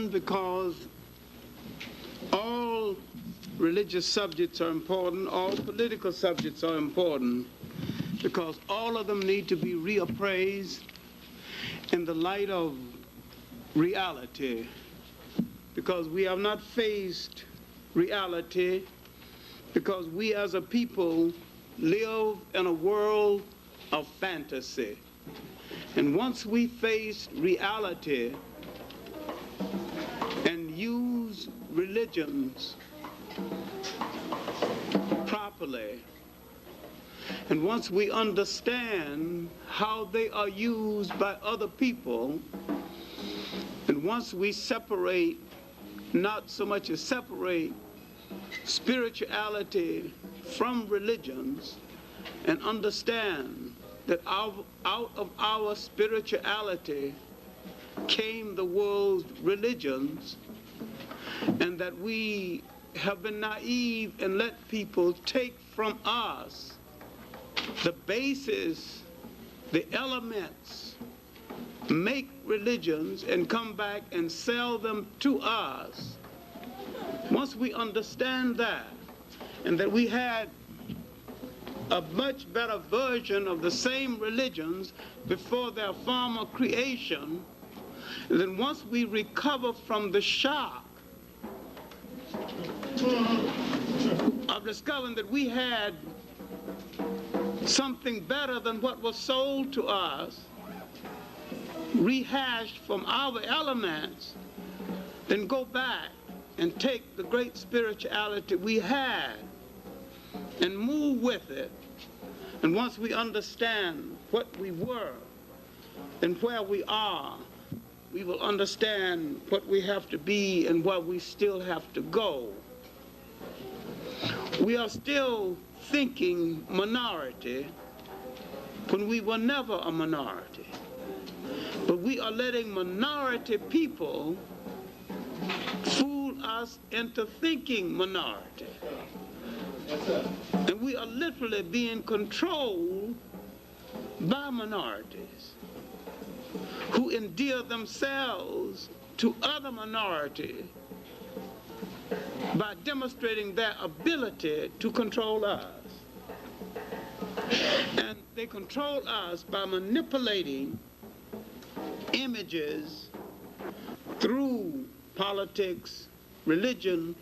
important because all religious subjects are important, all political subjects are important, because all of them need to be reappraised in the light of reality, because we have not faced reality, because we as a people live in a world of fantasy. And once we face reality and use religions properly, and once we understand how they are used by other people, and once we separate, not so much as separate spirituality from religions, and understand that out of our spirituality came the world's religions, and that we have been naive and let people take from us the basis, the elements, make religions and come back and sell them to us. Once we understand that, and that we had a much better version of the same religions before their former creation, and then once we recover from the shock of discovering that we had something better than what was sold to us, rehashed from our elements, then go back and take the great spirituality we had and move with it. And once we understand what we were and where we are, we will understand what we have to be and where we still have to go. We are still thinking minority when we were never a minority. But we are letting minority people fool us into thinking minority. And we are literally being controlled by minorities who endear themselves to other minorities by demonstrating their ability to control us. And they control us by manipulating images through politics, religion,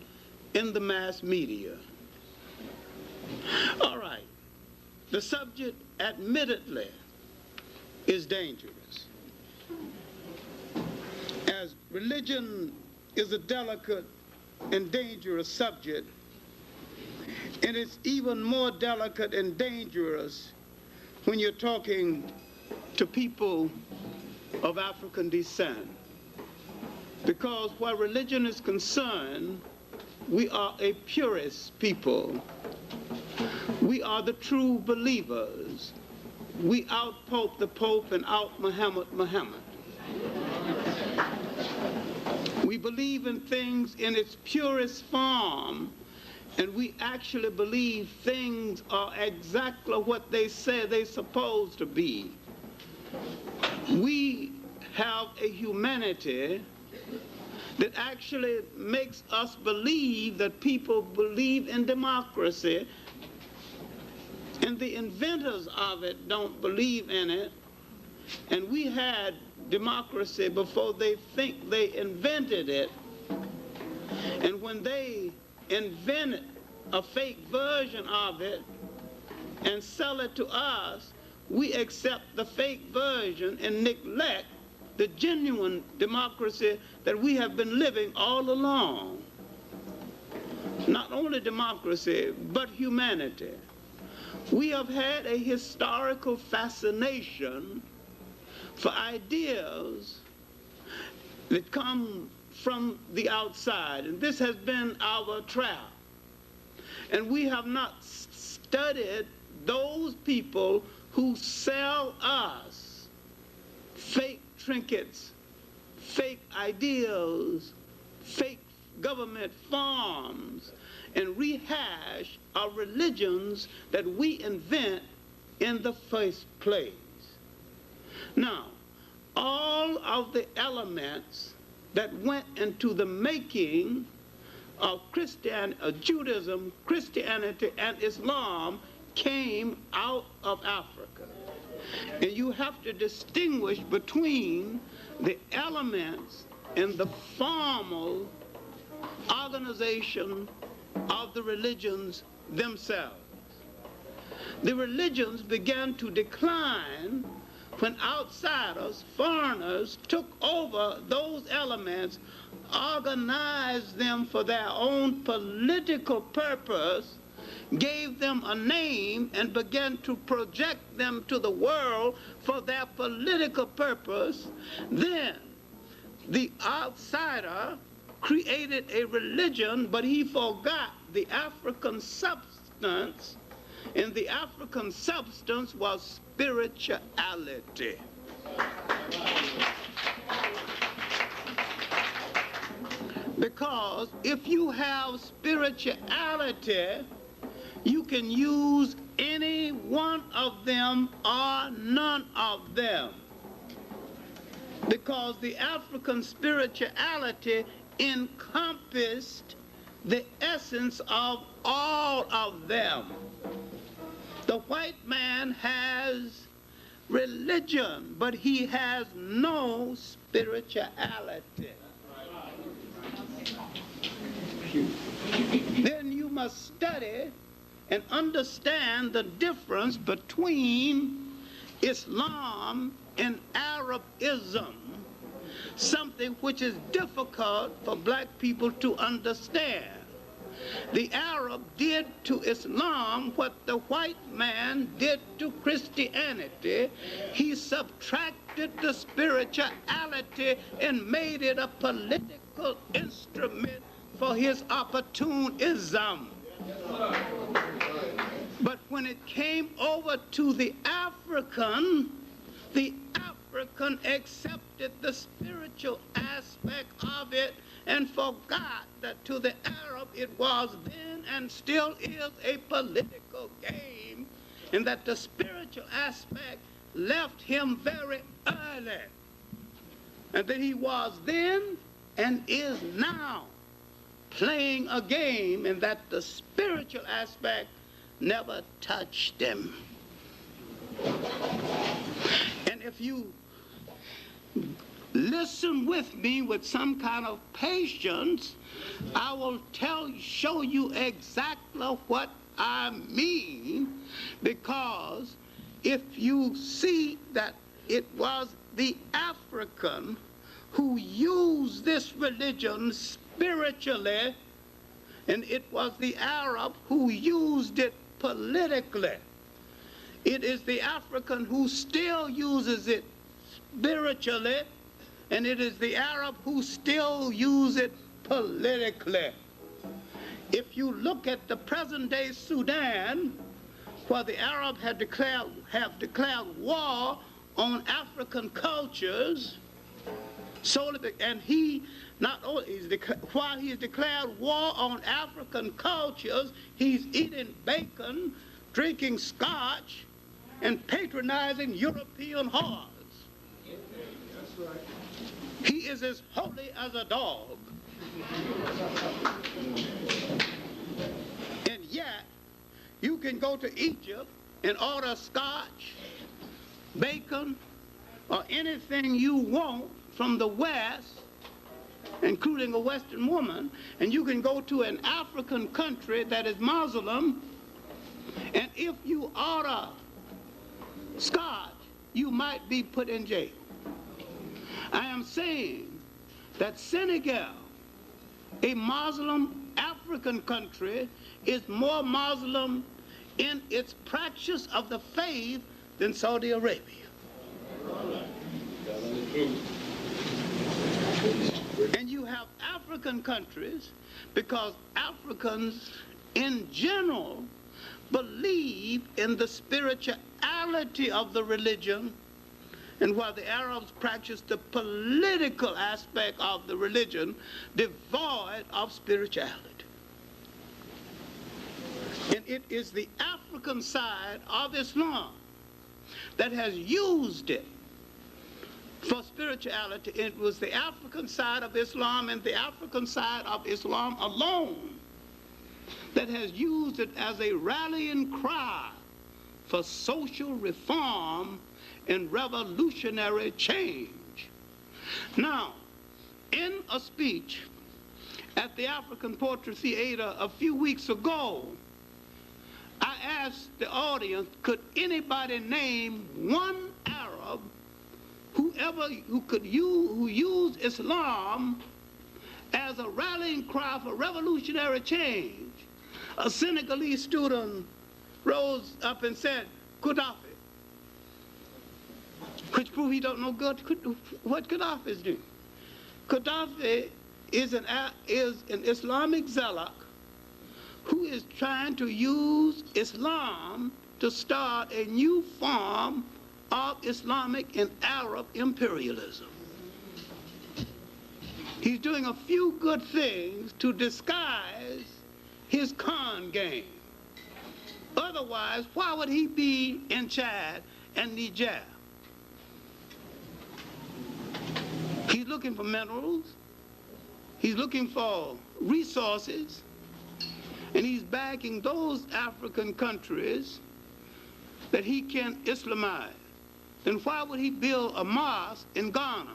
in the mass media. All right, the subject admittedly is dangerous, as religion is a delicate and dangerous subject, and it's even more delicate and dangerous when you're talking to people of African descent, because where religion is concerned, we are a purist people. We are the true believers. We out-pope the Pope and out-Muhammad Muhammad. We believe in things in its purest form, and we actually believe things are exactly what they say they're supposed to be. We have a humanity that actually makes us believe that people believe in democracy, and the inventors of it don't believe in it. And we had democracy before they think they invented it. And when they invent a fake version of it and sell it to us, we accept the fake version and neglect the genuine democracy that we have been living all along. Not only democracy, but humanity. We have had a historical fascination for ideas that come from the outside, and this has been our trap. And we have not studied those people who sell us fake trinkets, fake ideals, fake government forms, and rehash our religions that we invent in the first place. Now, all of the elements that went into the making of Judaism, Christianity, and Islam came out of Africa. And you have to distinguish between the elements in the formal organization of the religions themselves. The religions began to decline when outsiders, foreigners, took over those elements, organized them for their own political purpose, gave them a name, and began to project them to the world for their political purpose. Then the outsider created a religion, but he forgot the African substance, and the African substance was spirituality. Because if you have spirituality, you can use any one of them or none of them. Because the African spirituality encompassed the essence of all of them. The white man has religion, but he has no spirituality. Then you must study and understand the difference between Islam and Arabism, something which is difficult for black people to understand. The Arab did to Islam what the white man did to Christianity. He subtracted the spirituality and made it a political instrument for his opportunism. But when it came over to the African accepted the spiritual aspect of it and forgot that to the Arab it was then and still is a political game, and that the spiritual aspect left him very early, and that he was then and is now playing a game, and that the spiritual aspect never touched him. And if you listen with me with some kind of patience, I will show you exactly what I mean, because if you see that it was the African who used this religion spiritually, and it was the Arab who used it politically. It is the African who still uses it spiritually, and it is the Arab who still uses it politically. If you look at the present-day Sudan, where the Arab have declared war on African cultures, and he not only while he has declared war on African cultures, he's eating bacon, drinking scotch, and patronizing European whores. That's right. He is as holy as a dog. And yet, you can go to Egypt and order scotch, bacon, or anything you want from the West, including a Western woman, and you can go to an African country that is Muslim, and if you order scotch, you might be put in jail. I am saying that Senegal, a Muslim African country, is more Muslim in its practice of the faith than Saudi Arabia. And you have African countries, because Africans in general believe in the spirituality of the religion, and while the Arabs practice the political aspect of the religion, devoid of spirituality. And it is the African side of Islam that has used it for spirituality. It was the African side of Islam and the African side of Islam alone that has used it as a rallying cry for social reform and revolutionary change. Now, in a speech at the African Poetry Theater a few weeks ago, I asked the audience, could anybody name one Arab who used Islam as a rallying cry for revolutionary change? A Senegalese student rose up and said, Gaddafi, which proved he don't know what Gaddafi is doing. Gaddafi is an Islamic zealot who is trying to use Islam to start a new form of Islamic and Arab imperialism. He's doing a few good things to disguise his con game. Otherwise, why would he be in Chad and Niger? He's looking for minerals, he's looking for resources, and he's backing those African countries that he can Islamize. Then why would he build a mosque in Ghana?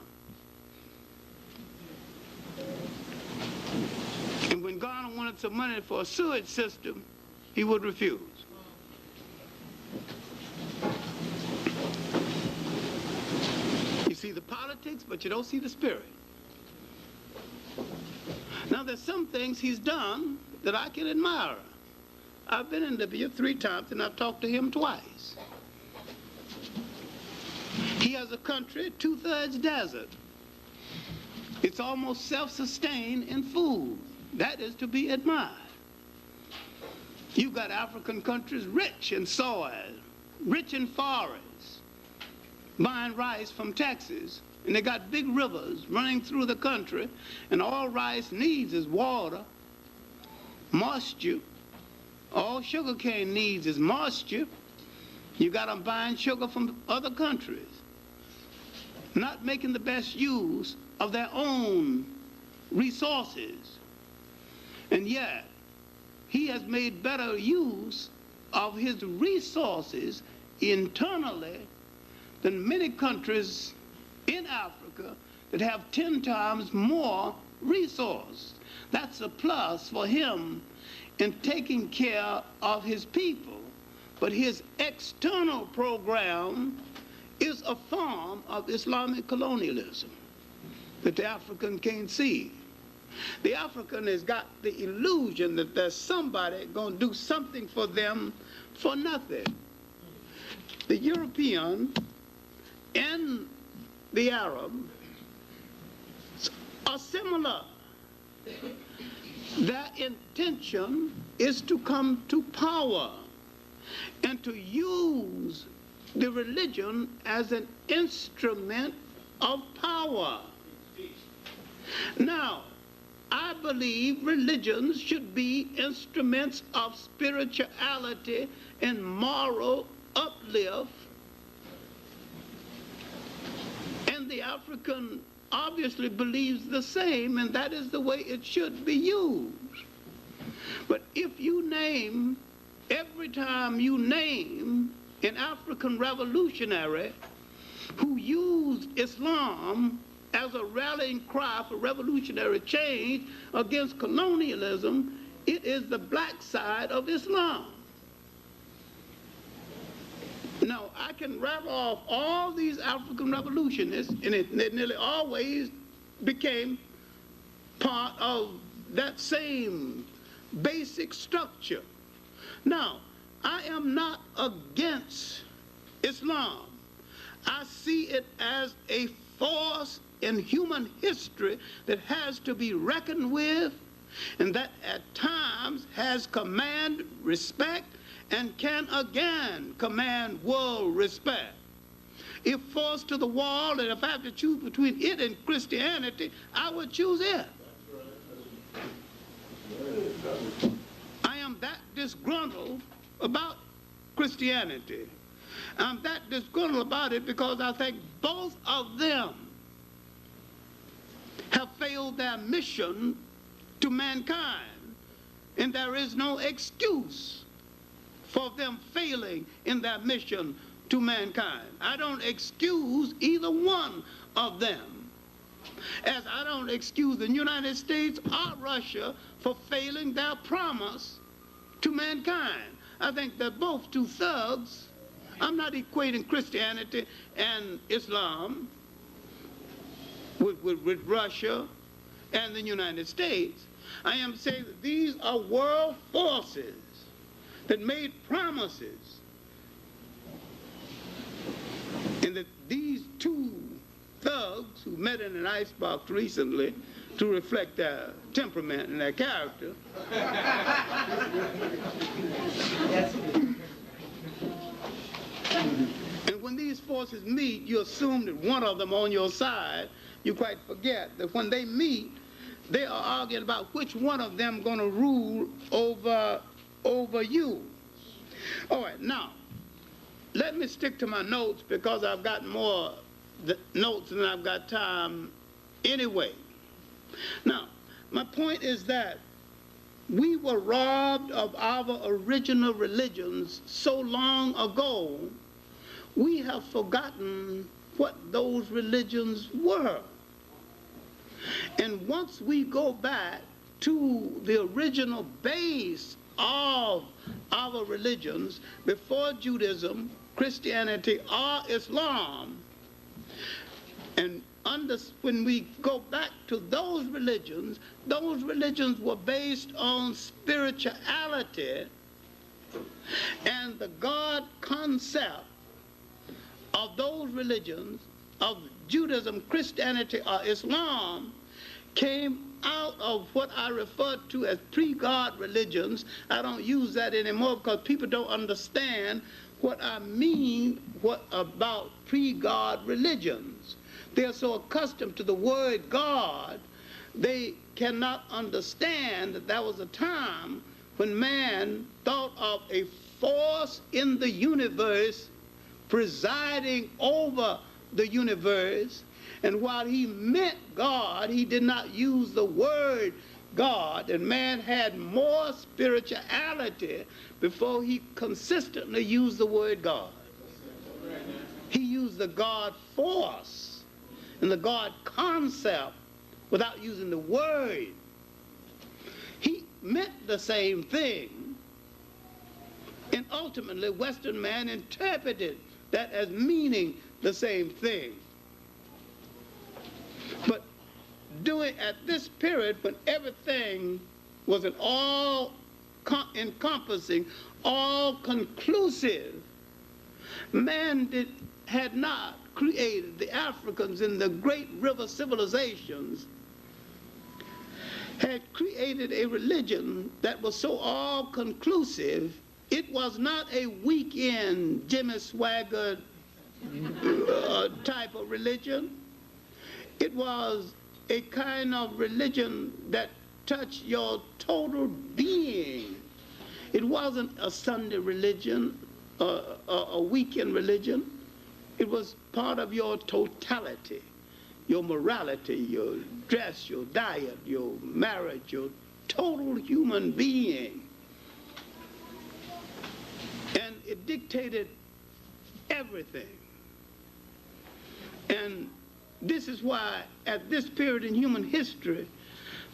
And when Ghana wanted some money for a sewage system, he would refuse. You see the politics, but you don't see the spirit. Now, there's some things he's done that I can admire. I've been in Libya 3 times, and I've talked to him twice. He has a country 2/3 desert. It's almost self-sustained in food. That is to be admired. You've got African countries rich in soil, rich in forests, buying rice from Texas, and they got big rivers running through the country, and all rice needs is water, moisture. All sugarcane needs is moisture. You got them buying sugar from other countries, not making the best use of their own resources. And yet, he has made better use of his resources internally than many countries in Africa that have 10 times more resources. That's a plus for him in taking care of his people. But his external program is a form of Islamic colonialism that the African can't see. The African has got the illusion that there's somebody going to do something for them for nothing. The European and the Arab are similar. Their intention is to come to power and to use the religion as an instrument of power. Now, I believe religions should be instruments of spirituality and moral uplift. And the African obviously believes the same, and that is the way it should be used. But if you name, every time you name an African revolutionary who used Islam as a rallying cry for revolutionary change against colonialism, it is the black side of Islam. Now, I can rattle off all these African revolutionists, and it nearly always became part of that same basic structure. Now, I am not against Islam. I see it as a force in human history that has to be reckoned with, and that at times has command respect and can again command world respect. If forced to the wall, and if I have to choose between it and Christianity, I would choose it. I am that disgruntled about Christianity. I'm that disgruntled about it because I think both of them have failed their mission to mankind, and there is no excuse for them failing in their mission to mankind. I don't excuse either one of them, as I don't excuse the United States or Russia for failing their promise to mankind. I think they're both two thugs. I'm not equating Christianity and Islam with Russia and the United States. I am saying that these are world forces that made promises, and that these two thugs who met in an icebox recently to reflect their temperament and their character and when these forces meet, you assume that one of them on your side. You quite forget that when they meet, they are arguing about which one of them going to rule over you. All right, now, let me stick to my notes because I've got more notes than I've got time anyway. Now, my point is that we were robbed of our original religions so long ago, we have forgotten what those religions were. And once we go back to the original base of our religions, before Judaism, Christianity, or Islam, and when we go back to those religions were based on spirituality, and the God concept of those religions, of Judaism, Christianity, or Islam, came out of what I refer to as pre-God religions. I don't use that anymore because people don't understand what I mean about pre-God religions. They're so accustomed to the word God, they cannot understand that there was a time when man thought of a force in the universe presiding over the universe, and while he meant God, he did not use the word God, and man had more spirituality before he consistently used the word God. He used the God force and the God concept without using the word. He meant the same thing, and ultimately Western man interpreted that as meaning the same thing. But at this period, when everything was an all-encompassing, all-conclusive, man had not created, the Africans in the great river civilizations had created a religion that was so all-conclusive. It was not a weekend Jimmy Swaggart type of religion. It was a kind of religion that touched your total being. It wasn't a Sunday religion, a weekend religion. It was part of your totality, your morality, your dress, your diet, your marriage, your total human being. And it dictated everything. And this is why, at this period in human history,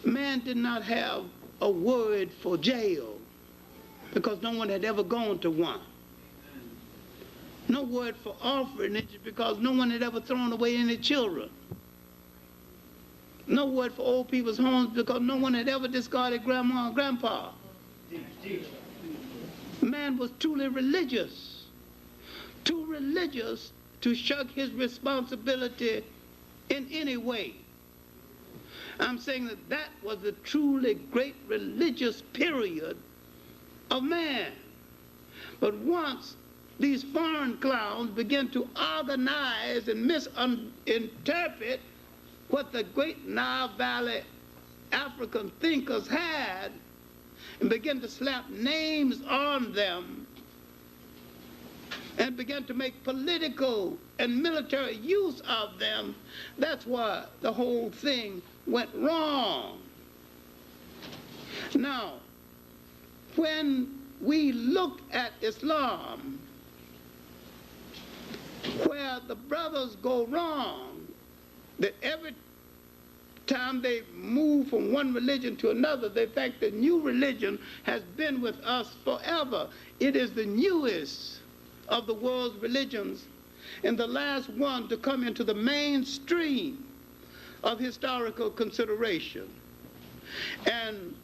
man did not have a word for jail, because no one had ever gone to one. No word for orphanage, because no one had ever thrown away any children. No word for old people's homes, because no one had ever discarded grandma and grandpa. Man was truly religious, too religious to shirk his responsibility in any way. I'm saying that was a truly great religious period of man. But once these foreign clowns began to organize and misinterpret what the great Nile Valley African thinkers had, and began to slap names on them, and began to make political and military use of them. That's why the whole thing went wrong. Now, when we look at Islam, where the brothers go wrong, that every time they move from one religion to another, they think the new religion has been with us forever. It is the newest of the world's religions and the last one to come into the mainstream of historical consideration. And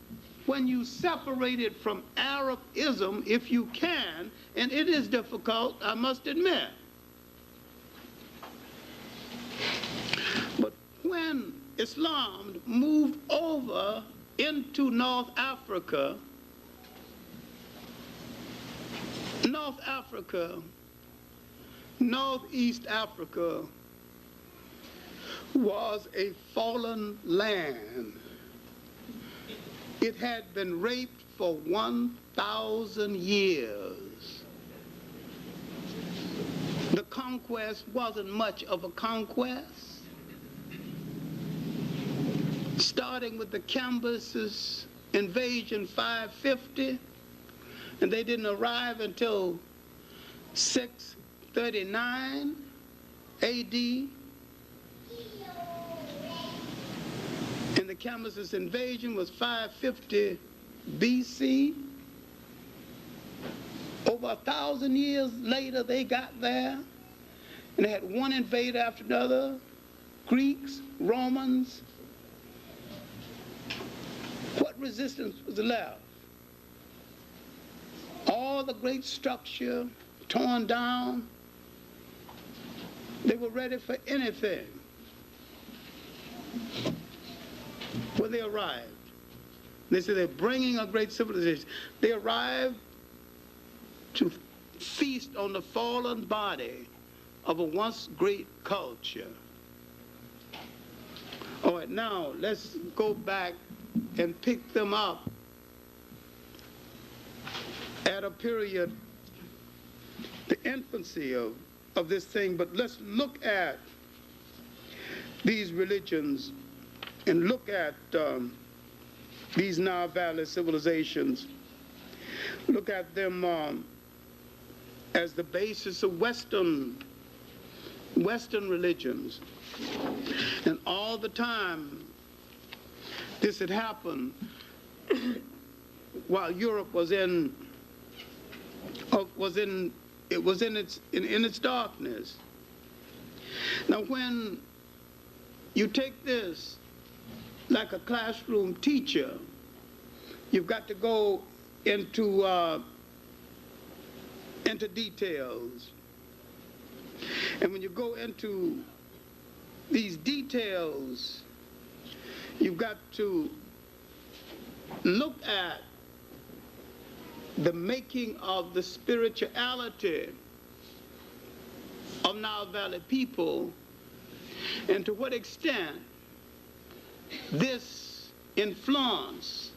when you separate it from Arabism, if you can, and it is difficult, I must admit, but when Islam moved over into North Africa, Northeast Africa was a fallen land. It had been raped for 1,000 years. The conquest wasn't much of a conquest. Starting with the Cambyses invasion 550, and they didn't arrive until 639 AD. And the Cambyses invasion was 550 BC. Over 1,000 years later, they got there, and they had one invader after another, Greeks, Romans. What resistance was left? All the great structure torn down. They were ready for anything when they arrived. They said they're bringing a great civilization. They arrived to feast on the fallen body of a once great culture. All right, now let's go back and pick them up at a period, the infancy of this thing. But let's look at these religions and look at these Nile Valley civilizations. Look at them as the basis of Western religions. And all the time this had happened while Europe was in its darkness. Now, when you take this like a classroom teacher, you've got to go into details. And when you go into these details, you've got to look at the making of the spirituality of Nile Valley people, and to what extent this influenced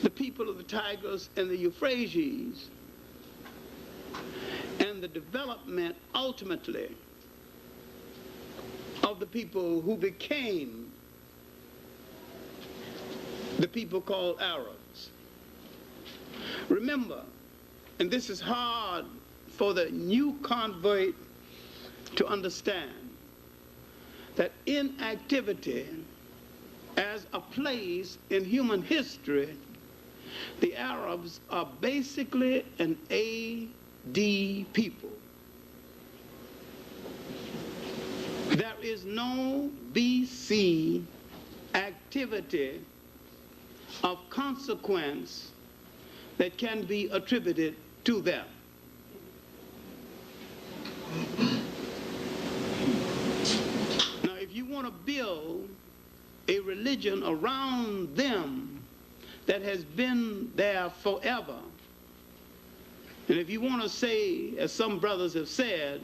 the people of the Tigris and the Euphrates, and the development ultimately of the people who became the people called Arabs. Remember, and this is hard for the new convert to understand, that inactivity as a place in human history, the Arabs are basically an AD people. There is no BC activity of consequence that can be attributed to them. Now, if you want to build a religion around them that has been there forever, and if you want to say, as some brothers have said,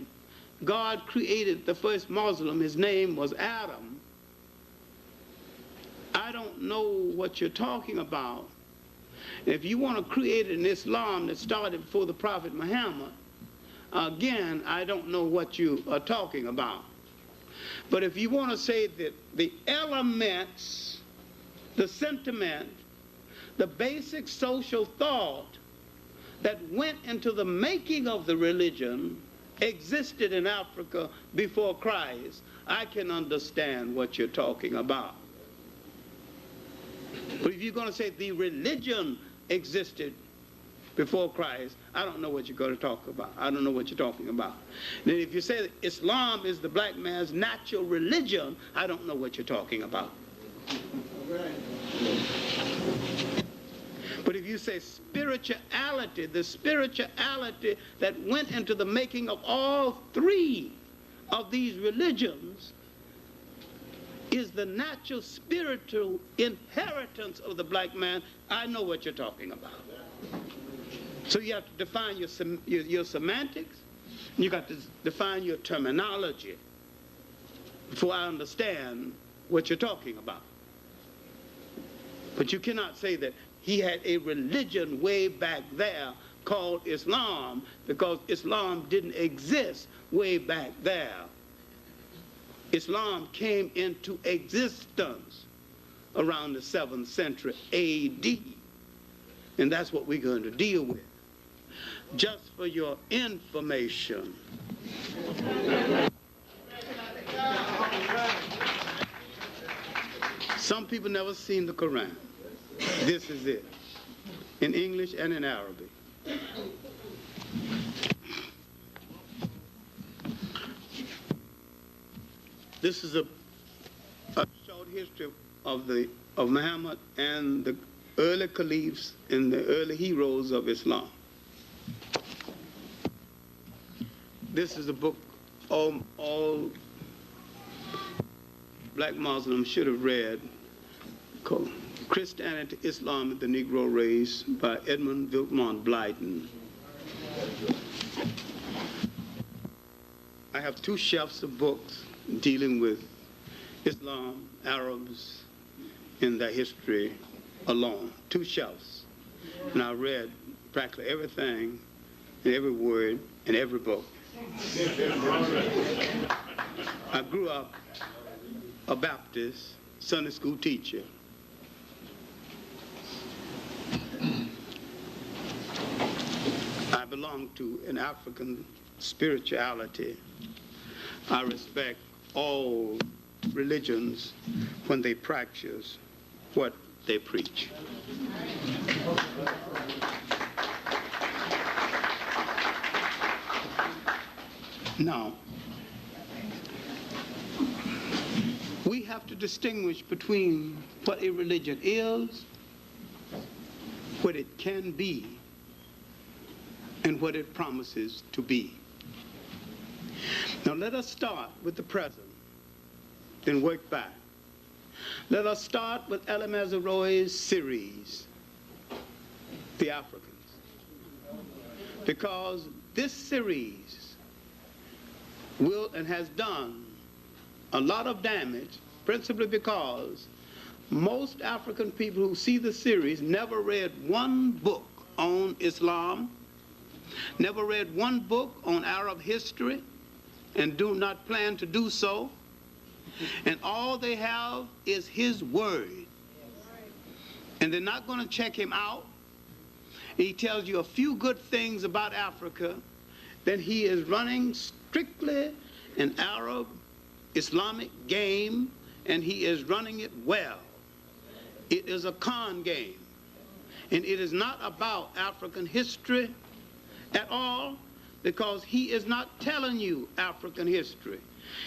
God created the first Muslim, his name was Adam, I don't know what you're talking about. If you want to create an Islam that started before the Prophet Muhammad, again, I don't know what you are talking about. But if you want to say that the elements, the sentiment, the basic social thought that went into the making of the religion existed in Africa before Christ, I can understand what you're talking about. But if you're going to say the religion existed before Christ, I don't know what you're going to talk about. I don't know what you're talking about. Then if you say that Islam is the black man's natural religion, I don't know what you're talking about. But if you say spirituality, the spirituality that went into the making of all three of these religions is the natural spiritual inheritance of the black man, I know what you're talking about. So you have to define your semantics, and you got to define your terminology before I understand what you're talking about. But you cannot say that he had a religion way back there called Islam, because Islam didn't exist way back there. Islam came into existence around the 7th century AD. And that's what we're going to deal with. Just for your information. Some people never seen the Quran. This is it, in English and in Arabic. This is a short history of Muhammad and the early caliphs and the early heroes of Islam. This is a book all black Muslims should have read, called Christianity, Islam, and the Negro Race by Edmund Vilmont Blyton. I have 2 shelves of books dealing with Islam, Arabs, and their history alone. 2 shelves. And I read practically everything and every word in every book. I grew up a Baptist Sunday school teacher. I belong to an African spirituality. I respect all religions when they practice what they preach. Now, we have to distinguish between what a religion is, what it can be, and what it promises to be. Now let us start with the present, then work back. Let us start with Elie Mazeroy's series, The Africans. Because this series will and has done a lot of damage, principally because most African people who see the series never read one book on Islam, never read one book on Arab history, and do not plan to do so. And all they have is his word. And they're not going to check him out. He tells you a few good things about Africa, then he is running strictly an Arab Islamic game, and he is running it well. It is a con game. And it is not about African history at all, because he is not telling you African history.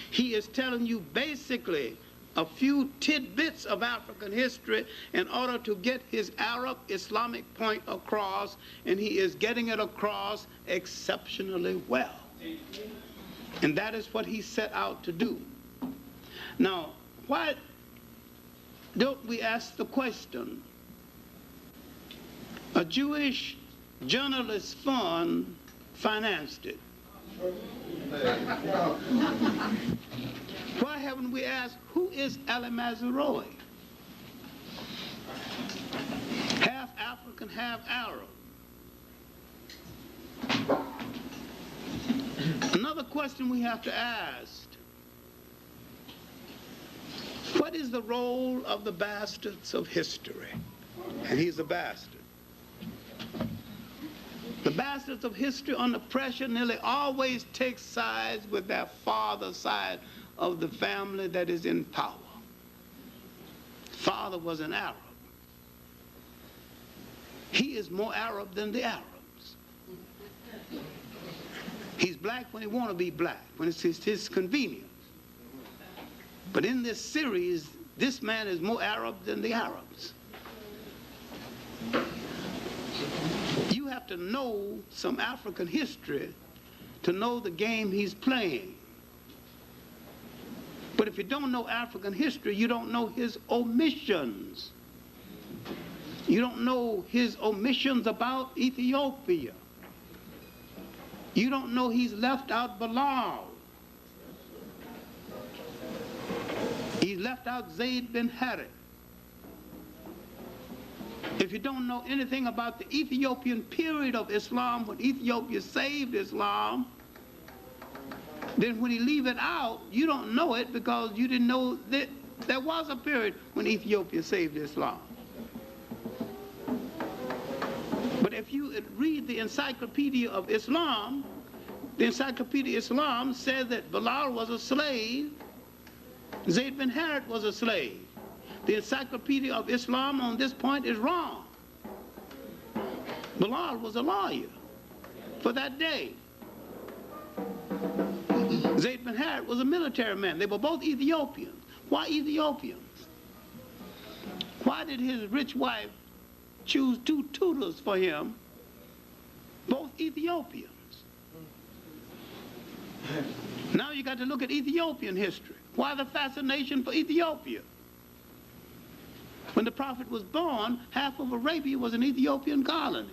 He is telling you basically a few tidbits of African history in order to get his Arab Islamic point across, and he is getting it across exceptionally well. And that is what he set out to do. Now, why don't we ask the question? A Jewish journalist fund financed it. Why haven't we asked, who is Elie Mazeroy? Half African, half Arab. Another question we have to ask: what is the role of the bastards of history? And he's a bastard. The bastards of history under pressure nearly always take sides with their father's side of the family that is in power. Father was an Arab. He is more Arab than the Arabs. He's black when he wants to be black, when it's his convenience. But in this series, this man is more Arab than the Arabs. You have to know some African history to know the game he's playing. But if you don't know African history, you don't know his omissions. You don't know his omissions about Ethiopia. You don't know he's left out Bilal. He left out Zayd ibn Harithah. If you don't know anything about the Ethiopian period of Islam, when Ethiopia saved Islam, then when you leave it out, you don't know it because you didn't know that there was a period when Ethiopia saved Islam. But if you read the Encyclopedia of Islam, the Encyclopedia of Islam said that Bilal was a slave, Zayd ibn Harithah was a slave. The Encyclopedia of Islam on this point is wrong. Bilal was a lawyer for that day. Zayd ibn Harithah was a military man. They were both Ethiopians. Why Ethiopians? Why did his rich wife choose two tutors for him, both Ethiopians? Now you got to look at Ethiopian history. Why the fascination for Ethiopia? When the Prophet was born, half of Arabia was an Ethiopian colony.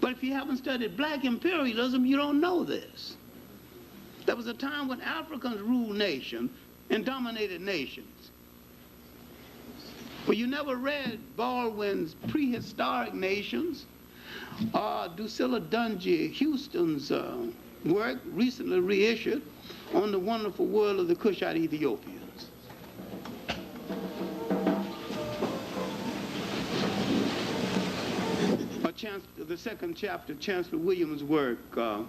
But if you haven't studied black imperialism, you don't know this. There was a time when Africans ruled nations and dominated nations. Well, you never read Baldwin's Prehistoric Nations or Drusilla Dungy Houston's work, recently reissued, on the wonderful world of the Cushite Ethiopians. The second chapter, Chancellor Williams' work, The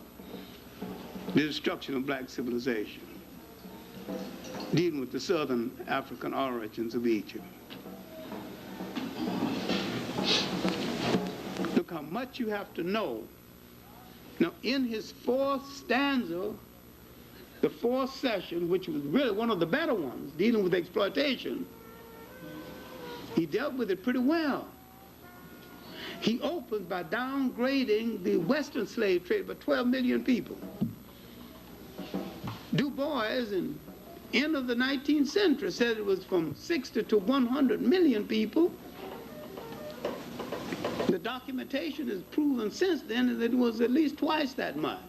Destruction of Black Civilization, dealing with the southern African origins of Egypt. Look how much you have to know. Now, in his fourth stanza, the fourth session, which was really one of the better ones, dealing with exploitation, he dealt with it pretty well. He opened by downgrading the Western slave trade by 12 million people. Du Bois, in end of the 19th century, said it was from 60 to 100 million people. The documentation has proven since then that it was at least twice that much.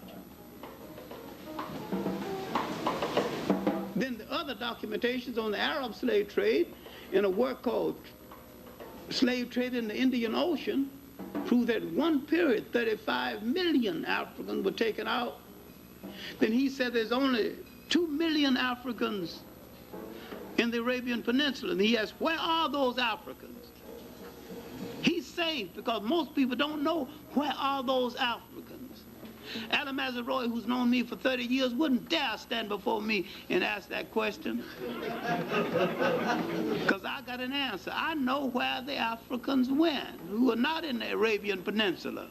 Then the other documentations on the Arab slave trade in a work called Slave Trade in the Indian Ocean proved that in one period 35 million Africans were taken out. Then he said there's only 2 million Africans in the Arabian Peninsula. And he asked, where are those Africans? He's safe because most people don't know where are those Africans. Alan Mazaroi, who's known me for 30 years, wouldn't dare stand before me and ask that question. Because I got an answer. I know where the Africans went, who are not in the Arabian Peninsula.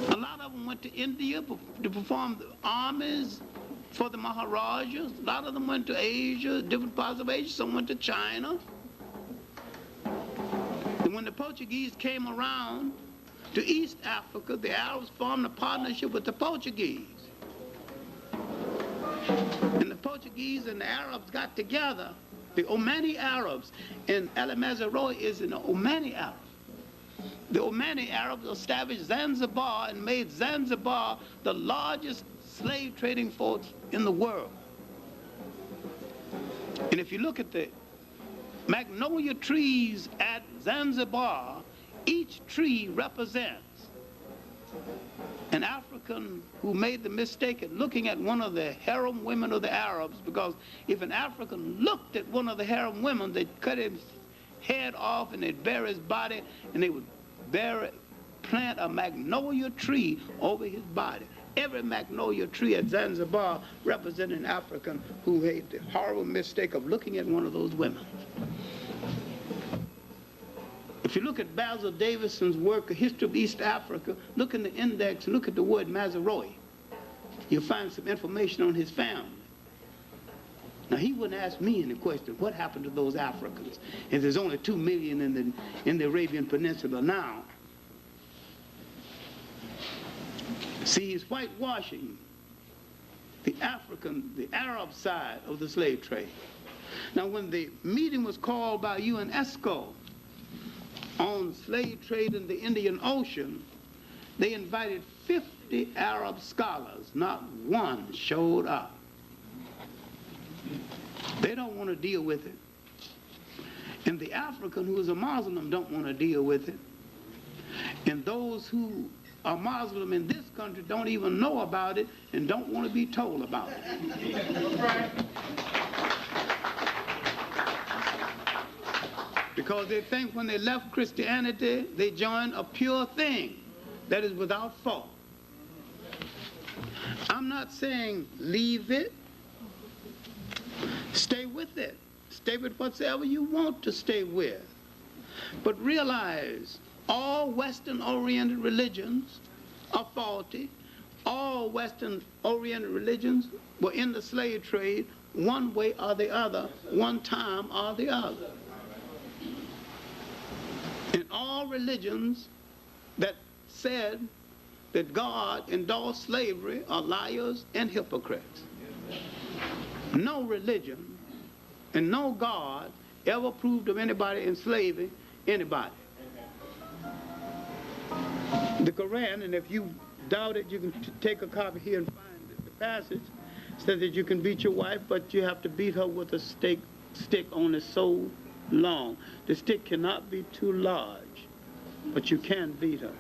A lot of them went to India to perform the armies for the Maharajas. A lot of them went to Asia, different parts of Asia. Some went to China. And when the Portuguese came around to East Africa, the Arabs formed a partnership with the Portuguese. And the Portuguese and the Arabs got together, the Omani Arabs, and Ali Mazaroi is an Omani Arab. The Omani Arabs established Zanzibar and made Zanzibar the largest slave trading force in the world. And if you look at the magnolia trees at Zanzibar, each tree represents an African who made the mistake of looking at one of the harem women of the Arabs, because if an African looked at one of the harem women, they'd cut his head off and they'd bury his body, and they would plant a magnolia tree over his body. Every magnolia tree at Zanzibar represented an African who made the horrible mistake of looking at one of those women. If you look at Basil Davison's work, A History of East Africa, look in the index, look at the word Mazaroi. You'll find some information on his family. Now, he wouldn't ask me any question, what happened to those Africans? If there's only 2 million in the Arabian Peninsula now. See, he's whitewashing the Arab side of the slave trade. Now, when the meeting was called by UNESCO on slave trade in the Indian Ocean, they invited 50 Arab scholars. Not one showed up. They don't want to deal with it. And the African who is a Muslim don't want to deal with it. And those who are Muslim in this country don't even know about it and don't want to be told about it. Right. Because they think when they left Christianity, they joined a pure thing that is without fault. I'm not saying leave it. Stay with it. Stay with whatsoever you want to stay with. But realize all Western-oriented religions are faulty. All Western-oriented religions were in the slave trade one way or the other, one time or the other. And all religions that said that God endorsed slavery are liars and hypocrites. No religion and no God ever approved of anybody enslaving anybody. The Quran, and if you doubt it, you can take a copy here and find the passage, says that you can beat your wife, but you have to beat her with a stick only so long. The stick cannot be too large, but you can beat her.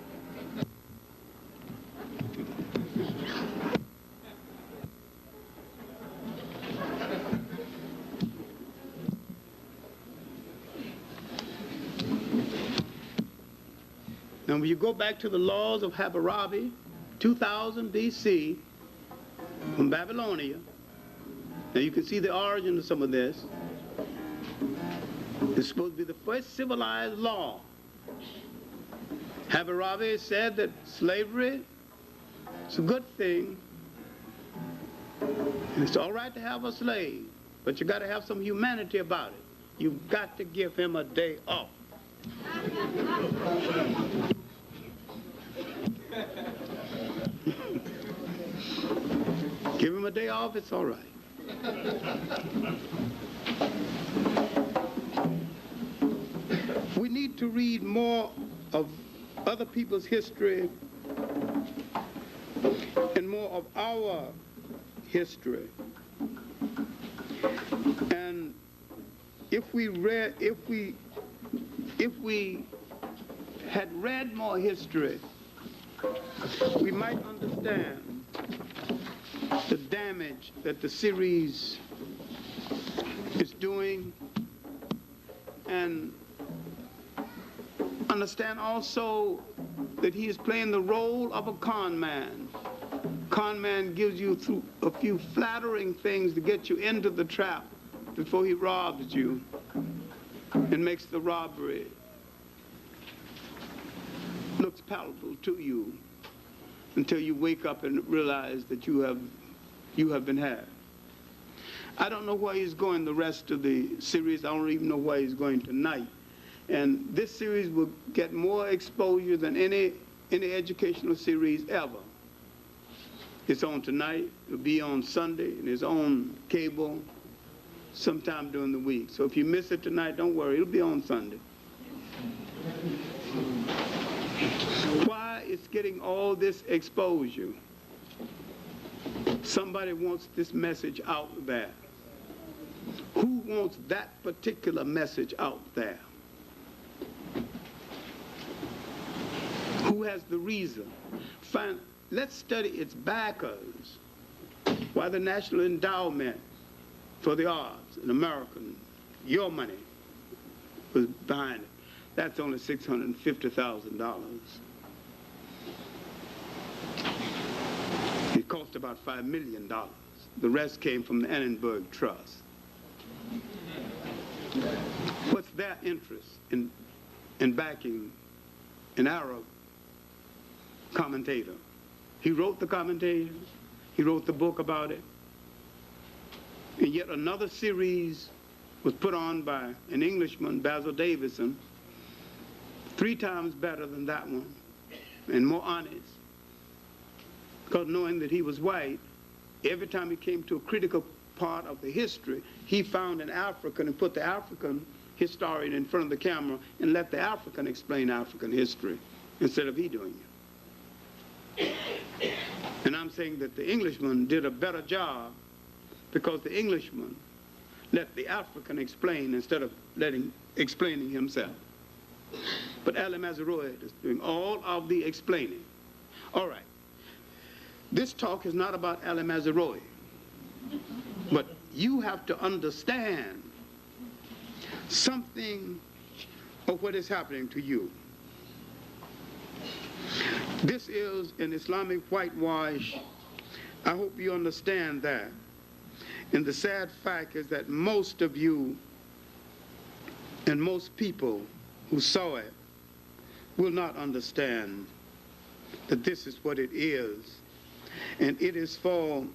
Now, when you go back to the laws of Hammurabi, 2000 BC, from Babylonia, now you can see the origin of some of this. It's supposed to be the first civilized law. Hammurabi said that slavery is a good thing, and it's all right to have a slave, but you got to have some humanity about it. You've got to give him a day off. Give him a day off, it's all right. We need to read more of other people's history and more of our history. And if we had read more history, we might understand the damage that the series is doing, and understand also that he is playing the role of a con man. Con man gives you through a few flattering things to get you into the trap before he robs you and makes the robbery looks palatable to you until you wake up and realize that you have been had. I don't know where he's going the rest of the series. I don't even know where he's going tonight. And this series will get more exposure than any educational series ever. It's on tonight. It'll be on Sunday, and it's on cable sometime during the week. So if you miss it tonight, don't worry. It'll be on Sunday. Why it's getting all this exposure? Somebody wants this message out there. Who wants that particular message out there? Who has the reason? let's study its backers. Why the National Endowment for the Arts, an American, your money was behind it. That's only $650,000. It cost about $5 million. The rest came from the Annenberg Trust. What's their interest in backing an Arab commentator? He wrote the commentator. He wrote the book about it. And yet another series was put on by an Englishman, Basil Davison, 3 times better than that one and more honest. Because knowing that he was white, every time he came to a critical part of the history, he found an African and put the African historian in front of the camera and let the African explain African history instead of he doing it. And I'm saying that the Englishman did a better job because the Englishman let the African explain instead of explaining himself. But Ali Mazrui is doing all of the explaining. All right. This talk is not about Ali Mazrui, but you have to understand something of what is happening to you. This is an Islamic whitewash. I hope you understand that. And the sad fact is that most of you and most people who saw it will not understand that this is what it is. And it is for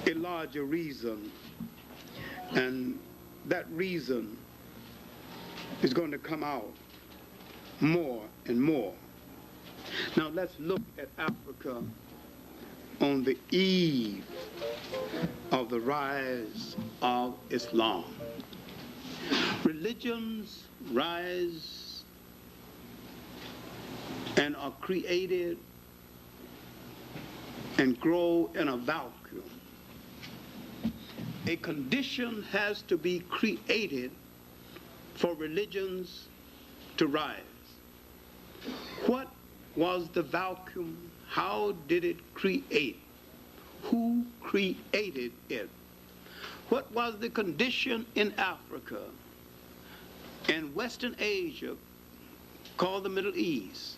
a larger reason. And that reason is going to come out more and more. Now let's look at Africa on the eve of the rise of Islam. Religions rise and are created and grow in a vacuum. A condition has to be created for religions to rise. What was the vacuum? How did it create? Who created it? What was the condition in Africa and Western Asia, called the Middle East,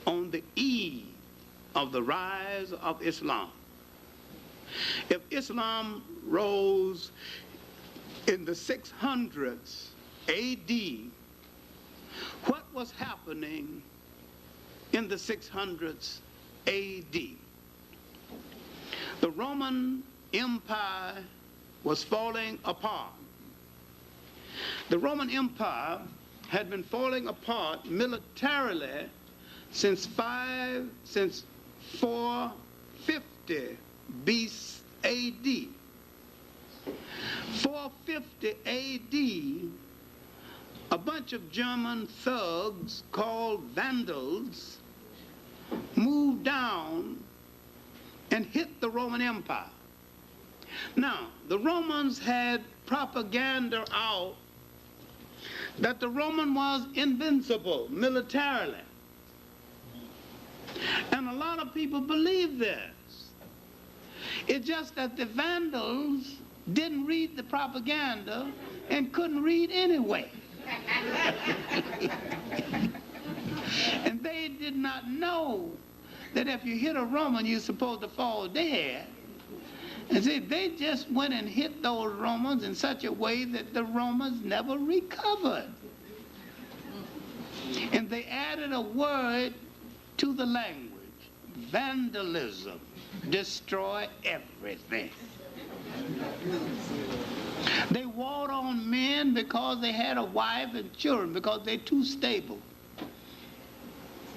on the eve of the rise of Islam? If Islam rose in the 600s AD, what was happening in the 600s AD? The Roman Empire was falling apart. The Roman Empire had been falling apart militarily since 450 AD. 450 AD, a bunch of German thugs called Vandals moved down and hit the Roman Empire. Now, the Romans had propaganda out that the Roman was invincible militarily. And a lot of people believe this. It's just that the Vandals didn't read the propaganda and couldn't read anyway. And they did not know that if you hit a Roman, you're supposed to fall dead. And see, they just went and hit those Romans in such a way that the Romans never recovered. And they added a word to the language: vandalism. Destroy everything. They warred on men because they had a wife and children, because they're too stable.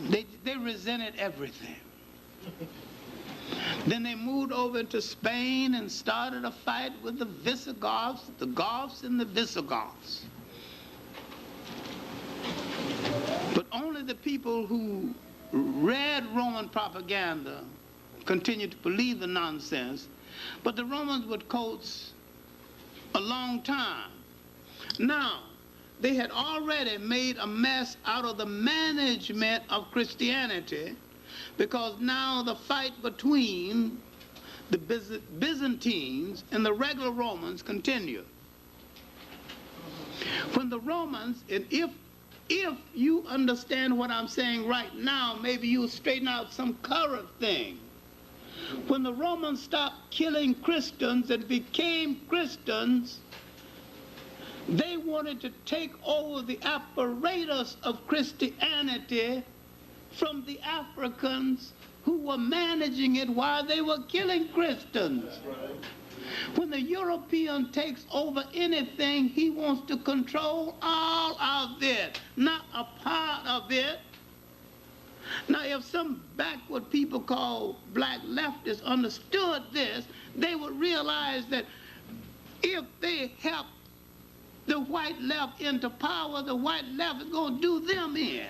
They resented everything. Then they moved over to Spain and started a fight with the Visigoths, the Goths and the Visigoths. But only the people who read Roman propaganda continued to believe the nonsense, but the Romans would coach a long time. Now, they had already made a mess out of the management of Christianity, because now the fight between the Byzantines and the regular Romans continued. When the Romans, and if you understand what I'm saying right now, maybe you'll straighten out some current thing. When the Romans stopped killing Christians and became Christians, they wanted to take over the apparatus of Christianity from the Africans who were managing it while they were killing Christians. When the European takes over anything, he wants to control all of it, not a part of it. Now, if some backward people called black leftists understood this, they would realize that if they help the white left into power, the white left is going to do them in.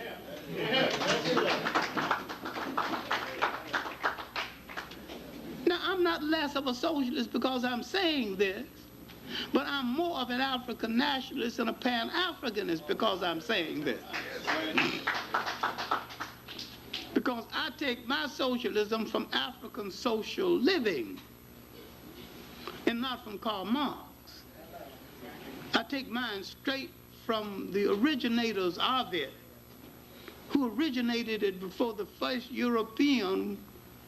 Now, I'm not less of a socialist because I'm saying this, but I'm more of an African nationalist and a Pan-Africanist because I'm saying this. Because I take my socialism from African social living and not from Karl Marx. I take mine straight from the originators of it, who originated it before the first European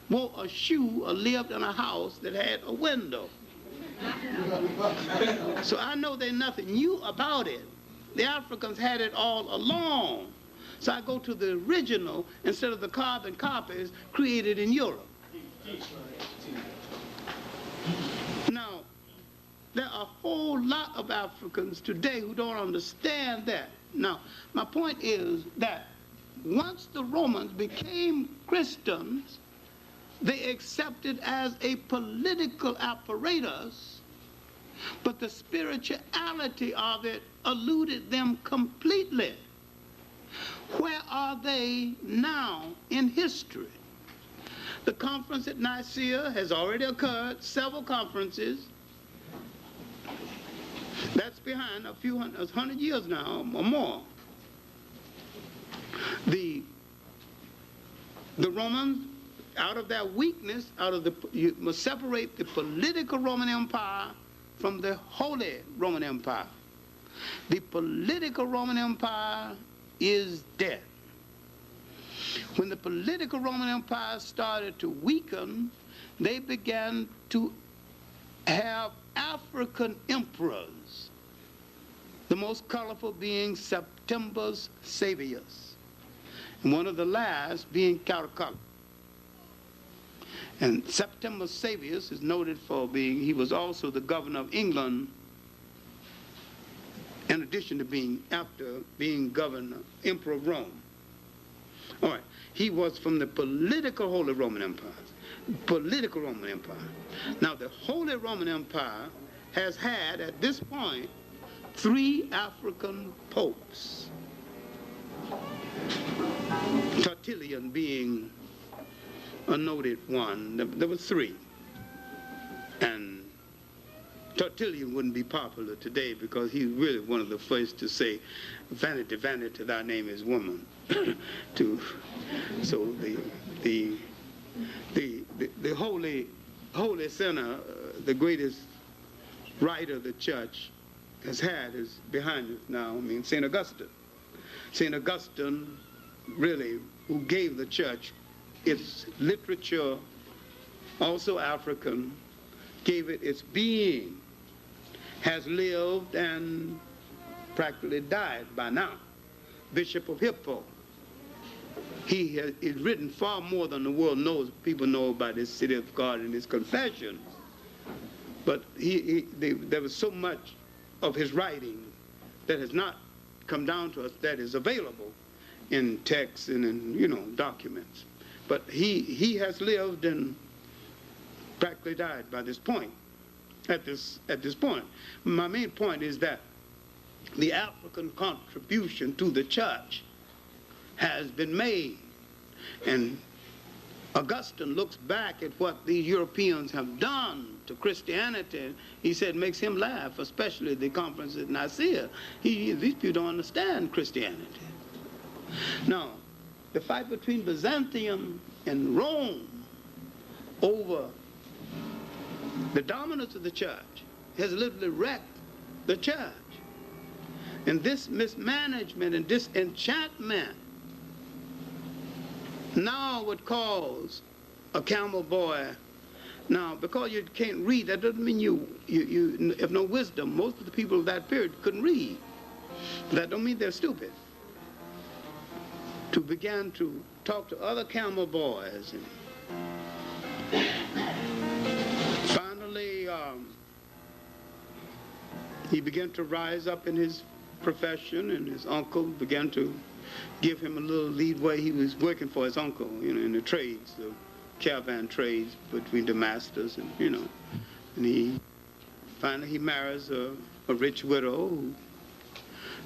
wore a shoe or lived in a house that had a window. So I know there's nothing new about it. The Africans had it all along. So I go to the original instead of the carbon copies created in Europe. Now, there are a whole lot of Africans today who don't understand that. Now, my point is that once the Romans became Christians, they accepted as a political apparatus, but the spirituality of it eluded them completely. Where are they now in history? The conference at Nicaea has already occurred, several conferences. That's behind a few hundred years now or more. The Romans, out of their weakness, you must separate the political Roman Empire from the Holy Roman Empire. The political Roman Empire is dead. When the political Roman Empire started to weaken, they began to have African emperors, the most colorful being Septimius Severus, and one of the last being Caracalla. And Septimius Severus is noted for being, he was also the governor of England, in addition to being, after being governor, emperor of Rome. All right, he was from the political Holy Roman Empire. Political Roman Empire. Now, the Holy Roman Empire has had, at this point, 3 African popes. Tertullian being a noted one. There were 3. And Tertullian wouldn't be popular today because he's really one of the first to say, vanity, vanity, thy name is woman. So the holy sinner, the greatest writer the church has had is behind us now. I mean, St. Augustine. St. Augustine, really, who gave the church its literature, also African, gave it its being, has lived and practically died by now. Bishop of Hippo. He has written far more than the world knows. People know about his City of God and his Confessions. But there was so much of his writing that has not come down to us that is available in texts and in, documents. But he has lived and practically died by this point. At this point, my main point is that the African contribution to the church has been made, and Augustine looks back at what these Europeans have done to Christianity. He said, makes him laugh, especially the conference at Nicaea. These people don't understand Christianity. Now, the fight between Byzantium and Rome over the dominance of the church has literally wrecked the church. And this mismanagement and disenchantment now would cause a camel boy. Now, because you can't read, that doesn't mean you have no wisdom. Most of the people of that period couldn't read. That don't mean they're stupid. To begin to talk to other camel boys. And finally, he began to rise up in his profession, and his uncle began to give him a little leadway. He was working for his uncle, you know, in the trades, the caravan trades between the masters, and you know, and he finally marries a rich widow.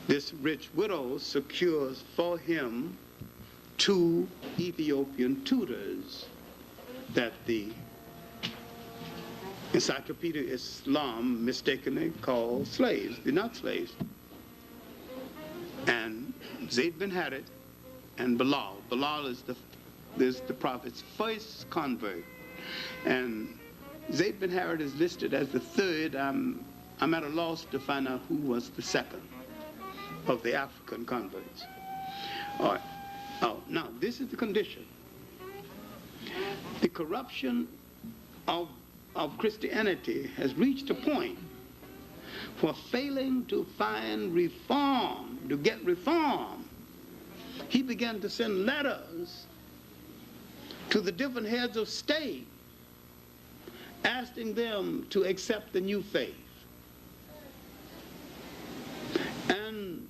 This rich widow secures for him 2 Ethiopian tutors that the Encyclopedia Islam mistakenly called slaves. They're not slaves. And Zayd ibn Harithah and Bilal. Bilal is the prophet's first convert. And Zayd ibn Harithah is listed as the third. I'm at a loss to find out who was the second of the African converts. All right. Oh, now, this is the condition. The corruption of Christianity has reached a point for failing to find reform, to get reform. He began to send letters to the different heads of state, asking them to accept the new faith. And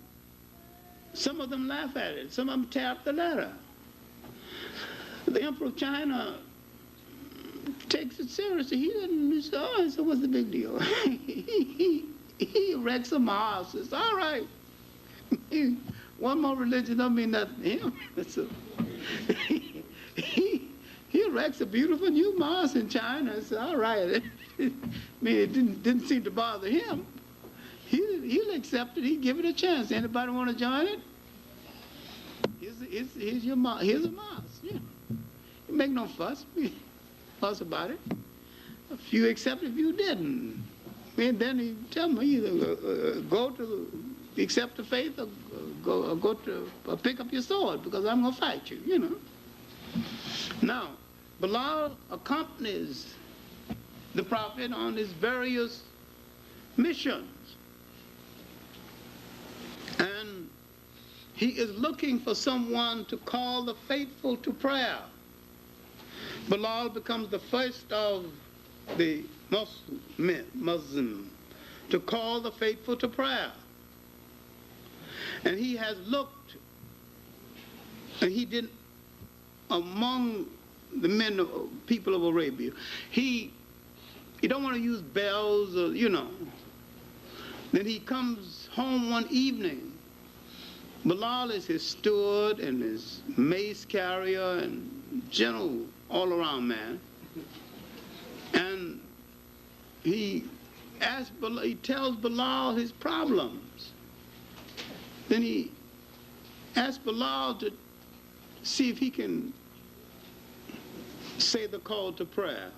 some of them laugh at it. Some of them tear up the letter. The Emperor of China takes it seriously. He says, oh, so what's the big deal? He erects a mosque. It's all right. One more religion don't mean nothing to him. He erects a beautiful new mosque in China. It's all right. I mean, it didn't seem to bother him. He'll accept it. He'll give it a chance. Anybody want to join it? Here's a mosque. Yeah. You make no fuss about it. A few accepted, a few didn't. And then he tell me either go to accept the faith or go to pick up your sword, because I'm going to fight you, you know. Now, Bilal accompanies the prophet on his various missions. And he is looking for someone to call the faithful to prayer. Bilal becomes the first of the Muslim to call the faithful to prayer. And he has looked, and he didn't, among the people of Arabia, he don't want to use bells or, you know. Then he comes home one evening. Bilal is his steward and his mace carrier and general all-around man. And he tells Bilal his problems. Then he asks Bilal to see if he can say the call to prayer.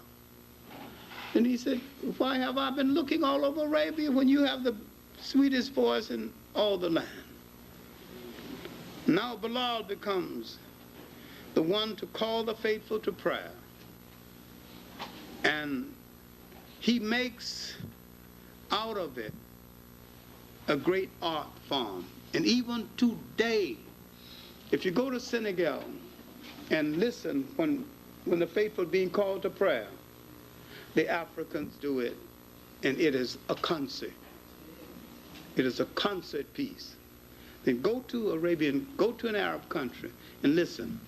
And he said, why have I been looking all over Arabia when you have the sweetest voice in all the land? Now Bilal becomes the one to call the faithful to prayer. And he makes out of it a great art form. And even today, if you go to Senegal and listen when the faithful are being called to prayer, the Africans do it, and it is a concert. It is a concert piece. Then go to an Arab country and listen.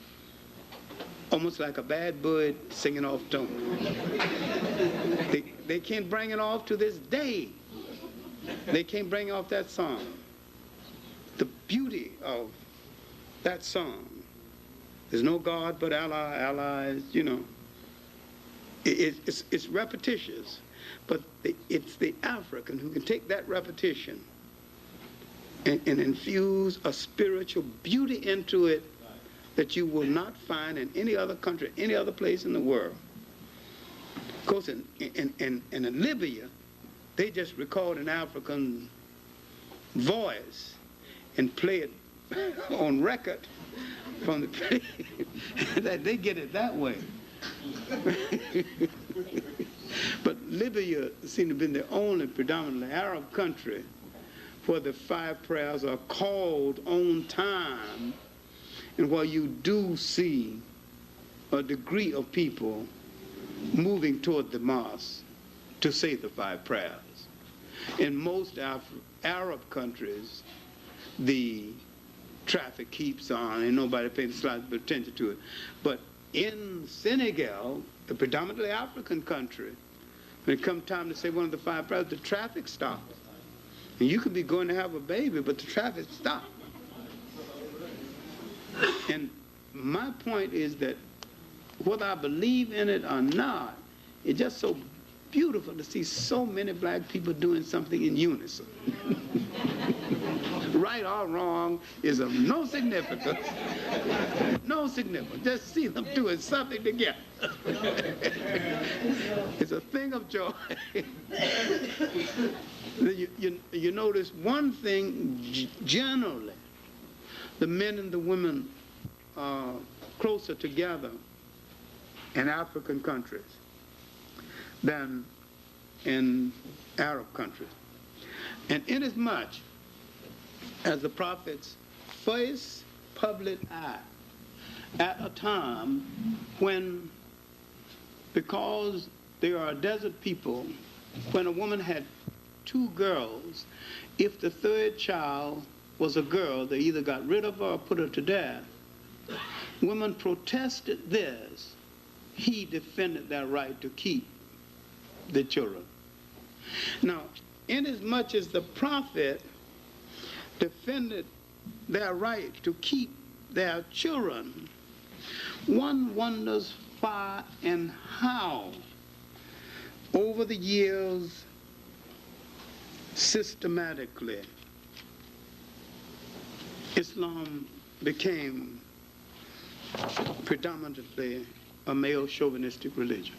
Almost like a bad bird singing off tone. They can't bring it off to this day. They can't bring off that song. The beauty of that song. There's no God but Allah. Allah is, you know. It's repetitious, but it's the African who can take that repetition and infuse a spiritual beauty into it that you will not find in any other country, any other place in the world. Of course, in Libya, they just record an African voice and play it on record from the play. That they get it that way. But Libya seemed to have been the only predominantly Arab country where the 5 prayers are called on time, and where you do see a degree of people moving toward the mosque to say the 5 prayers. In most Arab countries, the traffic keeps on and nobody pays slight attention to it. But in Senegal, a predominantly African country, when it comes time to say one of the 5 prayers, the traffic stops. And you could be going to have a baby, but the traffic stops. And my point is that whether I believe in it or not, it's just so beautiful to see so many black people doing something in unison. Right or wrong is of no significance. No significance. Just see them doing something together. It's a thing of joy. You notice one thing generally, the men and the women are closer together in African countries than in Arab countries. And inasmuch as the Prophet's first public act at a time when, because they are a desert people, when a woman had 2 girls, if the 3rd child was a girl, they either got rid of her or put her to death. Women protested this. He defended their right to keep the children. Now, inasmuch as the Prophet defended their right to keep their children, one wonders why and how, over the years, systematically, Islam became predominantly a male chauvinistic religion.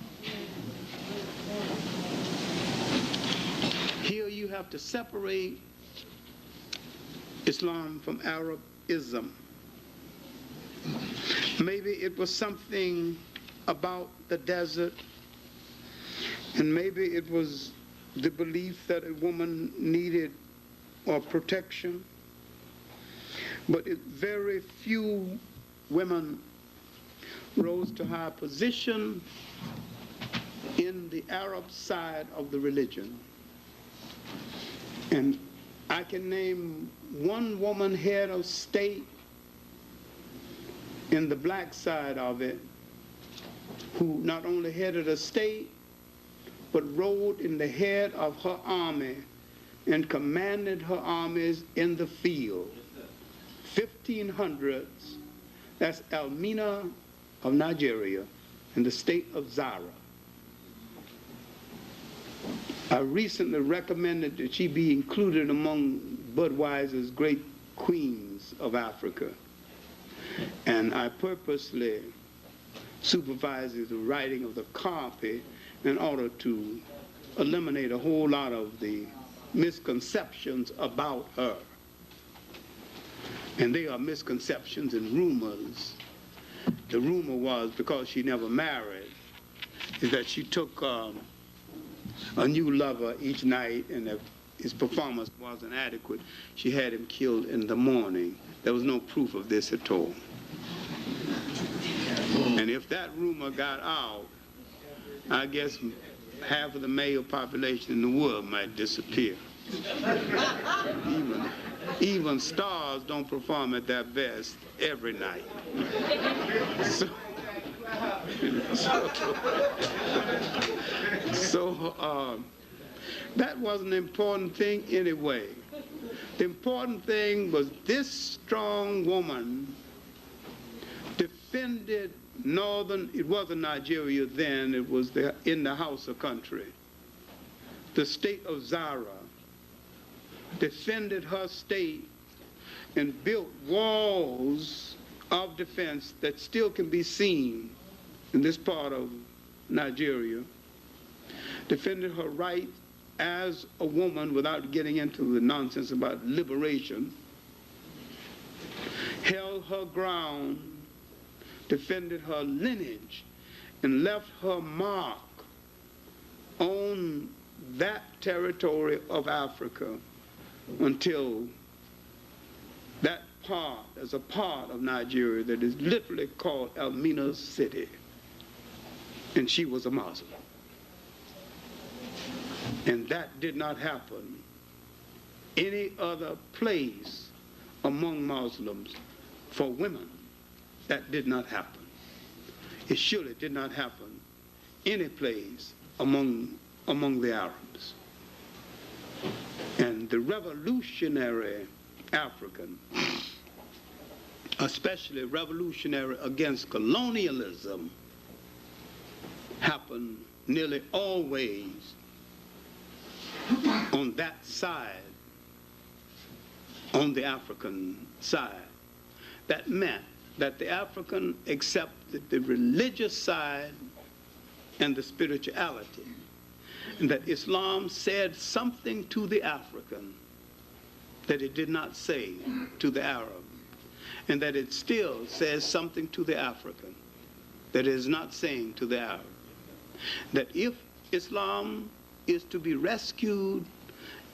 Here you have to separate Islam from Arabism. Maybe it was something about the desert, and maybe it was the belief that a woman needed protection, but very few women rose to high position in the Arab side of the religion. And I can name one woman head of state in the black side of it who not only headed a state, but rode in the head of her army and commanded her armies in the field. 1500s, that's Elmina of Nigeria in the state of Zara. I recently recommended that she be included among Budweiser's great queens of Africa. And I purposely supervised the writing of the copy in order to eliminate a whole lot of the misconceptions about her. And they are misconceptions and rumors. The rumor was, because she never married, is that she took a new lover each night, and if his performance wasn't adequate, she had him killed in the morning. There was no proof of this at all. And if that rumor got out, I guess half of the male population in the world might disappear. Even stars don't perform at their best every night. So that wasn't an important thing anyway. The important thing was this strong woman defended northern, it wasn't Nigeria then, it was in the Hausa country. The state of Zara defended her state and built walls of defense that still can be seen in this part of Nigeria, defended her right as a woman without getting into the nonsense about liberation, held her ground, defended her lineage, and left her mark on that territory of Africa until that part, as a part of Nigeria that is literally called Elmina City. And she was a Muslim. And that did not happen any other place among Muslims for women. That did not happen. It surely did not happen any place among the Arabs. And the revolutionary African, especially revolutionary against colonialism, happened nearly always on that side, on the African side. That meant that the African accepted the religious side and the spirituality, and that Islam said something to the African that it did not say to the Arab, and that it still says something to the African that it is not saying to the Arab. That if Islam is to be rescued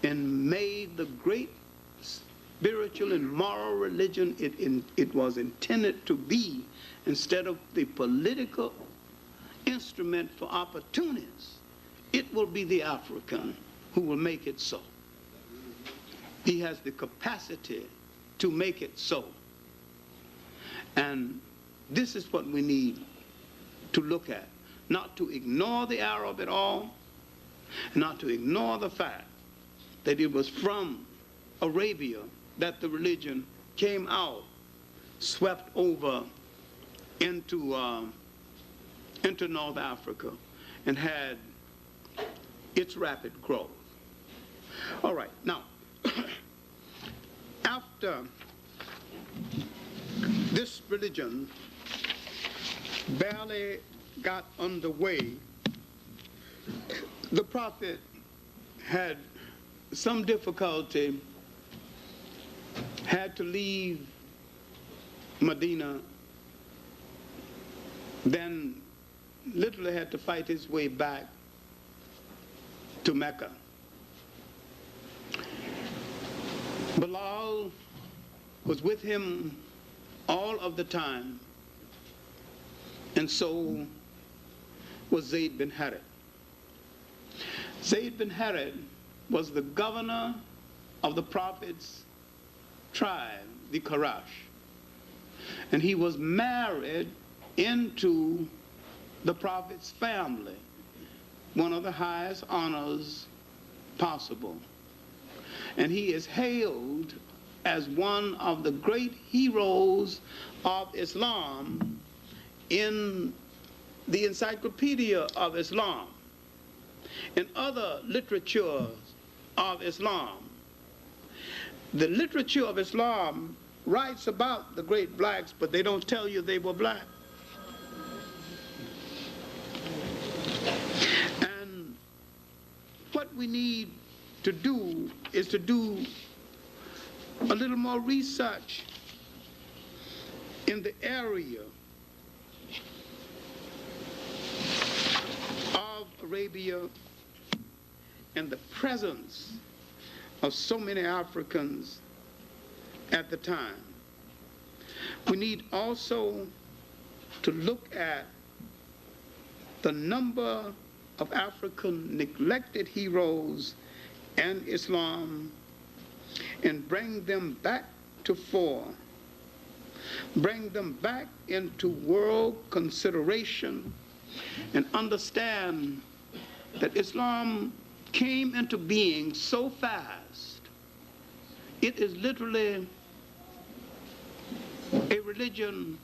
and made the great spiritual and moral religion it was intended to be, instead of the political instrument for opportunists, it will be the African who will make it so. He has the capacity to make it so. And this is what we need to look at. Not to ignore the Arab at all, not to ignore the fact that it was from Arabia that the religion came out, swept over into North Africa, and had its rapid growth. All right, now, after this religion barely got underway, the Prophet had some difficulty, had to leave Medina, then literally had to fight his way back to Mecca. Bilal was with him all of the time, and so was Zayd ibn Harithah. Zayd ibn Harithah was the governor of the Prophet's tribe, the Quraysh, and he was married into the Prophet's family, one of the highest honors possible. And he is hailed as one of the great heroes of Islam in the Encyclopedia of Islam, in other literatures of Islam. The literature of Islam writes about the great blacks, but they don't tell you they were black. And what we need to do is to do a little more research in the area of Arabia and the presence of so many Africans at the time. We need also to look at the number of African neglected heroes and Islam and bring them back to fore, bring them back into world consideration, and understand that Islam came into being so fast. It is literally a religion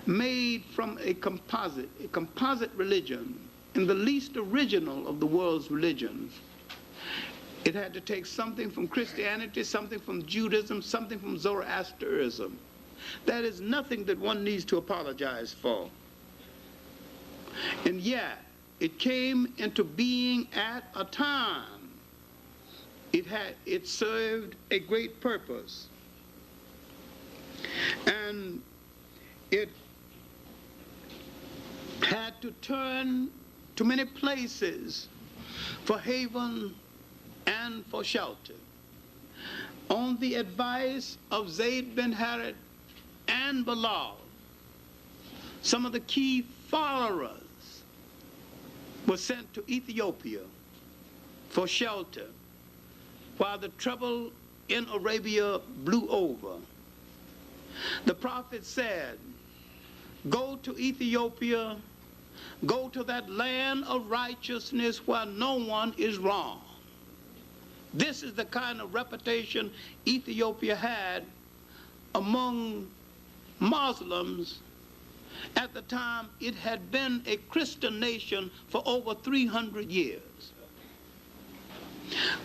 made from a composite religion, and the least original of the world's religions. It had to take something from Christianity, something from Judaism, something from Zoroastrianism, That is nothing that one needs to apologize for. And yet, it came into being at a time. It served a great purpose. And it had to turn to many places for haven and for shelter. On the advice of Zayd ibn Harithah and Bilal, some of the key followers were sent to Ethiopia for shelter while the trouble in Arabia blew over. The prophet said, "Go to Ethiopia, go to that land of righteousness where no one is wrong." This is the kind of reputation Ethiopia had among Muslims. At the time, it had been a Christian nation for over 300 years.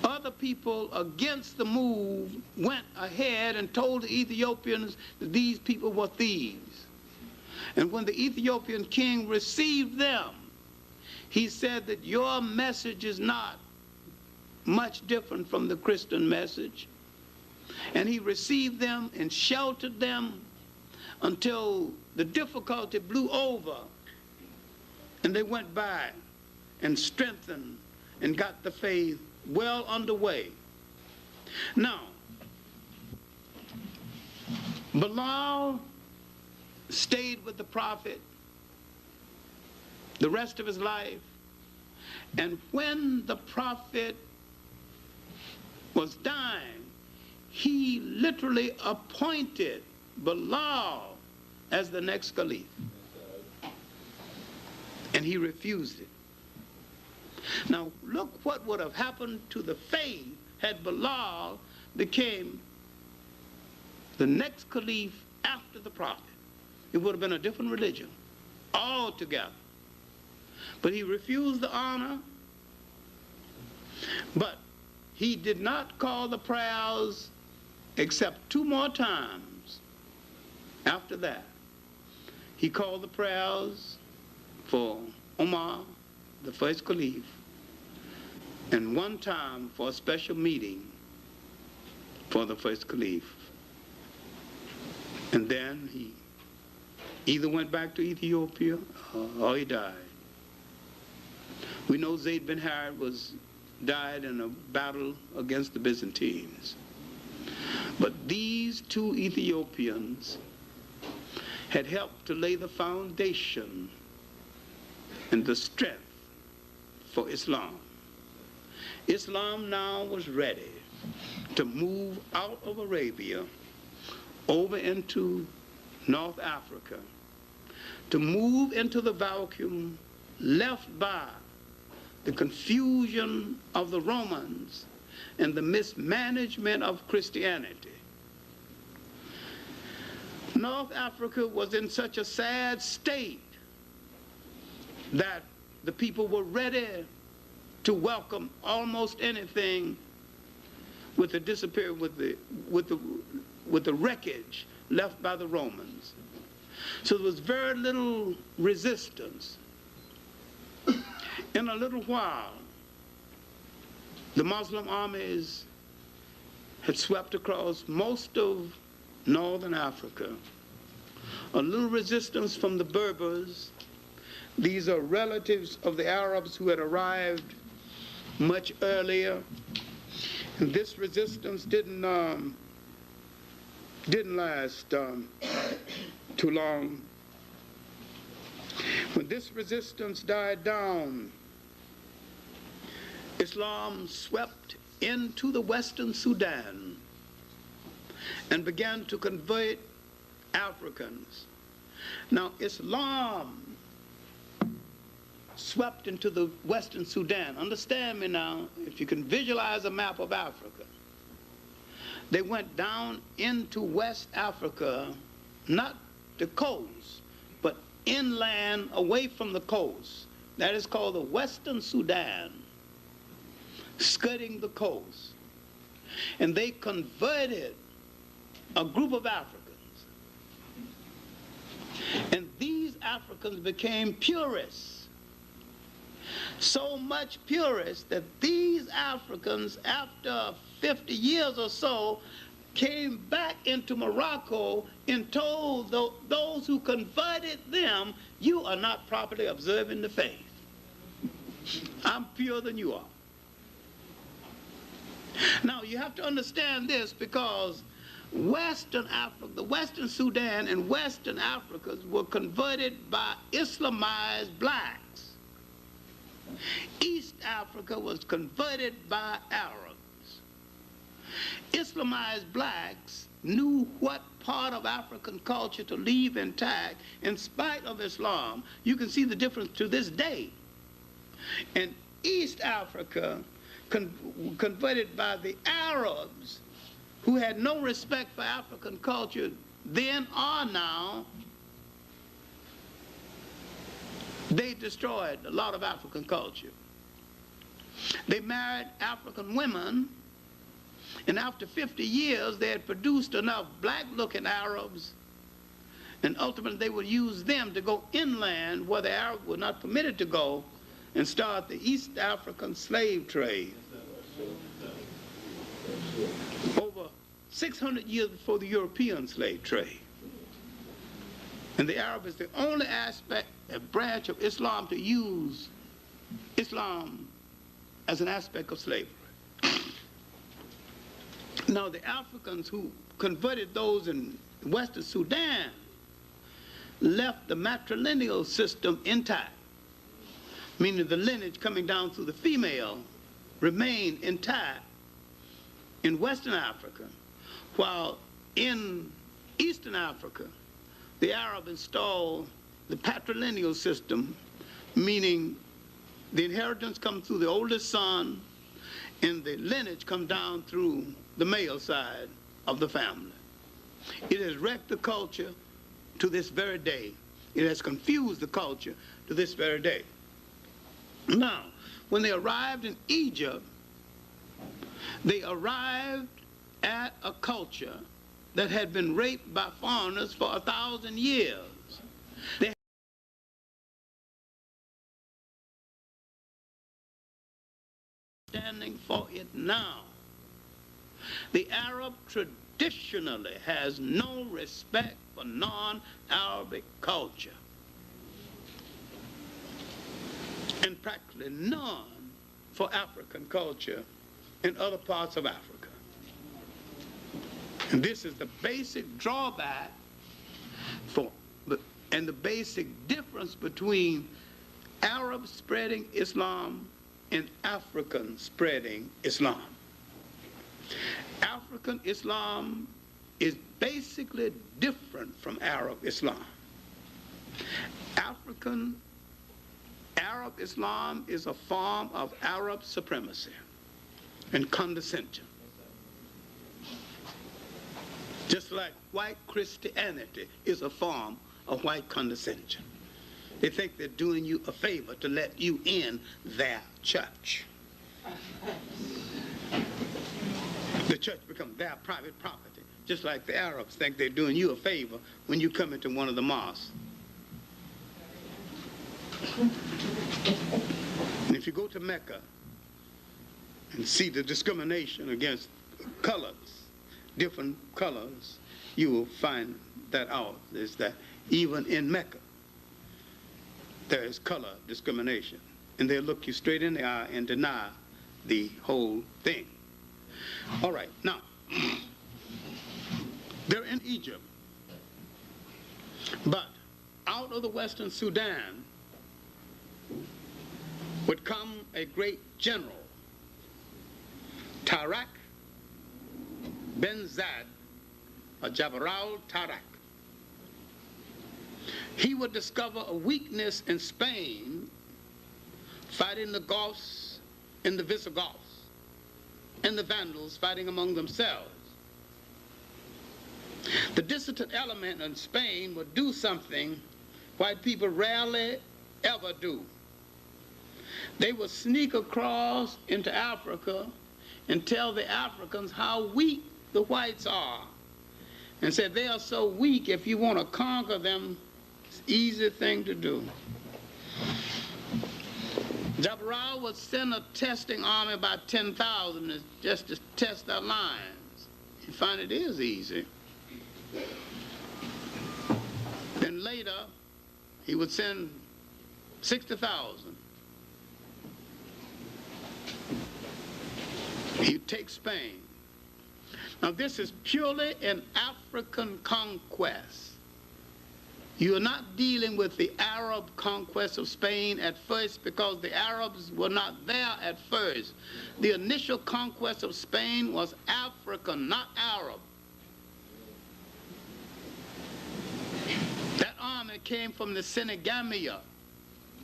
Other people against the move went ahead and told the Ethiopians that these people were thieves. And when the Ethiopian king received them, he said that your message is not much different from the Christian message. And he received them and sheltered them until the difficulty blew over and they went by and strengthened and got the faith well underway. Now, Bilal stayed with the prophet the rest of his life, and when the prophet was dying, he literally appointed Bilal as the next caliph, and he refused it. Now look what would have happened to the faith had Bilal became the next caliph after the prophet. It would have been a different religion altogether. But he refused the honor, but he did not call the prayers except 2 more times after that. He called the prayers for Umar, the first caliph, and 1 time for a special meeting for the first caliph. And then he either went back to Ethiopia or he died. We know Zayd ibn Harithah died in a battle against the Byzantines. But these 2 Ethiopians had helped to lay the foundation and the strength for Islam. Islam now was ready to move out of Arabia over into North Africa, to move into the vacuum left by the confusion of the Romans and the mismanagement of Christianity. North Africa was in such a sad state that the people were ready to welcome almost anything with the disappearance, with the wreckage left by the Romans. So there was very little resistance. In a little while, the Muslim armies had swept across most of northern Africa. A little resistance from the Berbers. These are relatives of the Arabs who had arrived much earlier. And this resistance didn't last too long. When this resistance died down, Islam swept into the Western Sudan and began to convert Africans. Now, Islam swept into the Western Sudan. Understand me now, if you can visualize a map of Africa. They went down into West Africa, not the coast, but inland away from the coast. That is called the Western Sudan, skirting the coast. And they converted a group of Africans And these Africans became purists. So much purists that these Africans, after 50 years or so, came back into Morocco and told those who converted them, you are not properly observing the faith. I'm purer than you are. Now, you have to understand this, because Western Africa, the Western Sudan and Western Africans were converted by Islamized blacks. East Africa was converted by Arabs. Islamized blacks knew what part of African culture to leave intact in spite of Islam. You can see the difference to this day. And East Africa, converted by the Arabs, who had no respect for African culture then or now, they destroyed a lot of African culture. They married African women, and after 50 years they had produced enough black-looking Arabs, and ultimately they would use them to go inland where the Arabs were not permitted to go and start the East African slave trade. Over 600 years before the European slave trade. And the Arab is the only aspect, a branch of Islam to use Islam as an aspect of slavery. Now, the Africans who converted those in Western Sudan left the matrilineal system intact, meaning the lineage coming down through the female remained intact in Western Africa, while in Eastern Africa, the Arab installed the patrilineal system, meaning the inheritance comes through the oldest son, and the lineage comes down through the male side of the family. It has wrecked the culture to this very day. It has confused the culture to this very day. Now, when they arrived in Egypt, they arrived at a culture that had been raped by foreigners for 1,000 years. They standing for it now. The Arab traditionally has no respect for non-Arabic culture, and practically none for African culture in other parts of Africa. And this is the basic drawback and the basic difference between Arabs spreading Islam and Africans spreading Islam. African Islam is basically different from Arab Islam. Arab Islam is a form of Arab supremacy and condescension. Just like white Christianity is a form of white condescension. They think they're doing you a favor to let you in their church. The church becomes their private property, just like the Arabs think they're doing you a favor when you come into one of the mosques. And if you go to Mecca and see the discrimination against colors, different colors, you will find that out, is that even in Mecca, there is color discrimination. And they'll look you straight in the eye and deny the whole thing. All right, now, they're in Egypt, but out of the Western Sudan would come a great general, Tarak Ben Zad, or Jabral Tarak. He would discover a weakness in Spain fighting the Goths and the Visigoths, and the Vandals fighting among themselves. The dissident element in Spain would do something white people rarely ever do. They would sneak across into Africa and tell the Africans how weak the whites are, and said they are so weak, if you want to conquer them, easy thing to do. Jabral would send a testing army about 10,000 just to test their lines. You find it is easy. Then later, he would send 60,000. He'd take Spain. Now this is purely an African conquest. You are not dealing with the Arab conquest of Spain at first, because the Arabs were not there at first. The initial conquest of Spain was African, not Arab. That army came from the Senegamia,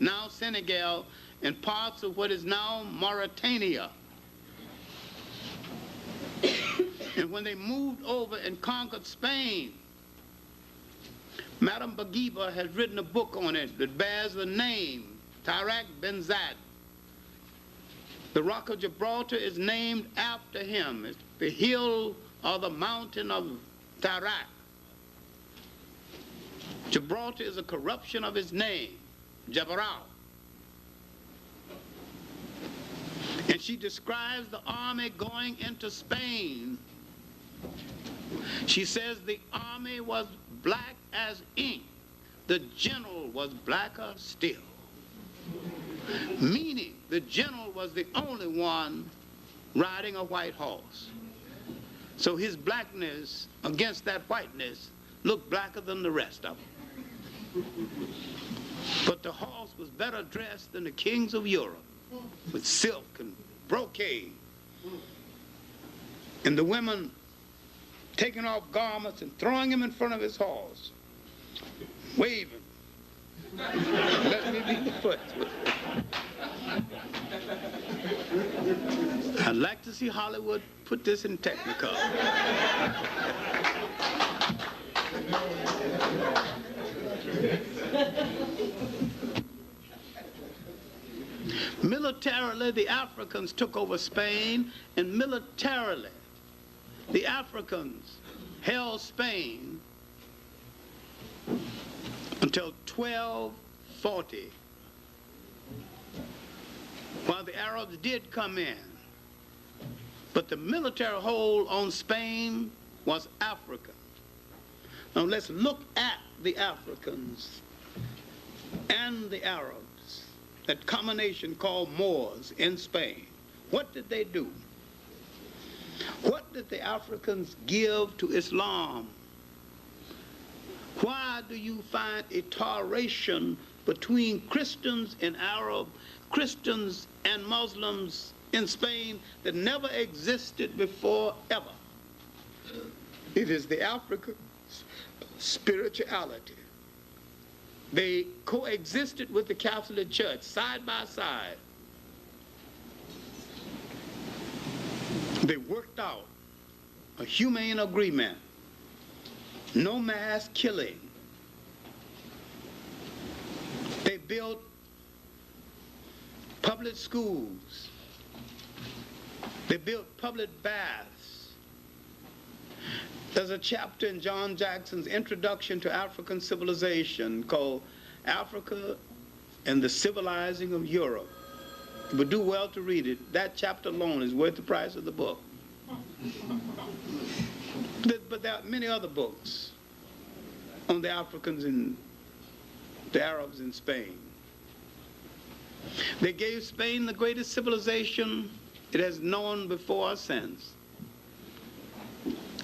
now Senegal, and parts of what is now Mauritania. And when they moved over and conquered Spain, Madame BaBa has written a book on it that bears the name Tariq bin Zayed. The Rock of Gibraltar is named after him. It's the hill or the mountain of Tariq. Gibraltar is a corruption of his name, Jabral. And she describes the army going into Spain. She says the army was black as ink. The general was blacker still. Meaning the general was the only one riding a white horse. So his blackness against that whiteness looked blacker than the rest of them. But the horse was better dressed than the kings of Europe, with silk and brocade. And the women taking off garments and throwing him in front of his horse, waving. Let me beat the foot. I'd like to see Hollywood put this in Technicolor. Militarily, the Africans took over Spain, and militarily, the Africans held Spain until 1240, while the Arabs did come in. But the military hold on Spain was African. Now let's look at the Africans and the Arabs, that combination called Moors in Spain. What did they do? What did the Africans give to Islam? Why do you find a toleration between Christians and Arab, Christians and Muslims in Spain that never existed before ever? It is the African spirituality. They coexisted with the Catholic Church side by side. They worked out a humane agreement. No mass killing. They built public schools. They built public baths. There's a chapter in John Jackson's Introduction to African Civilization called Africa and the Civilizing of Europe. You would do well to read it. That chapter alone is worth the price of the book. But there are many other books on the Africans and the Arabs in Spain. They gave Spain the greatest civilization it has known before or since.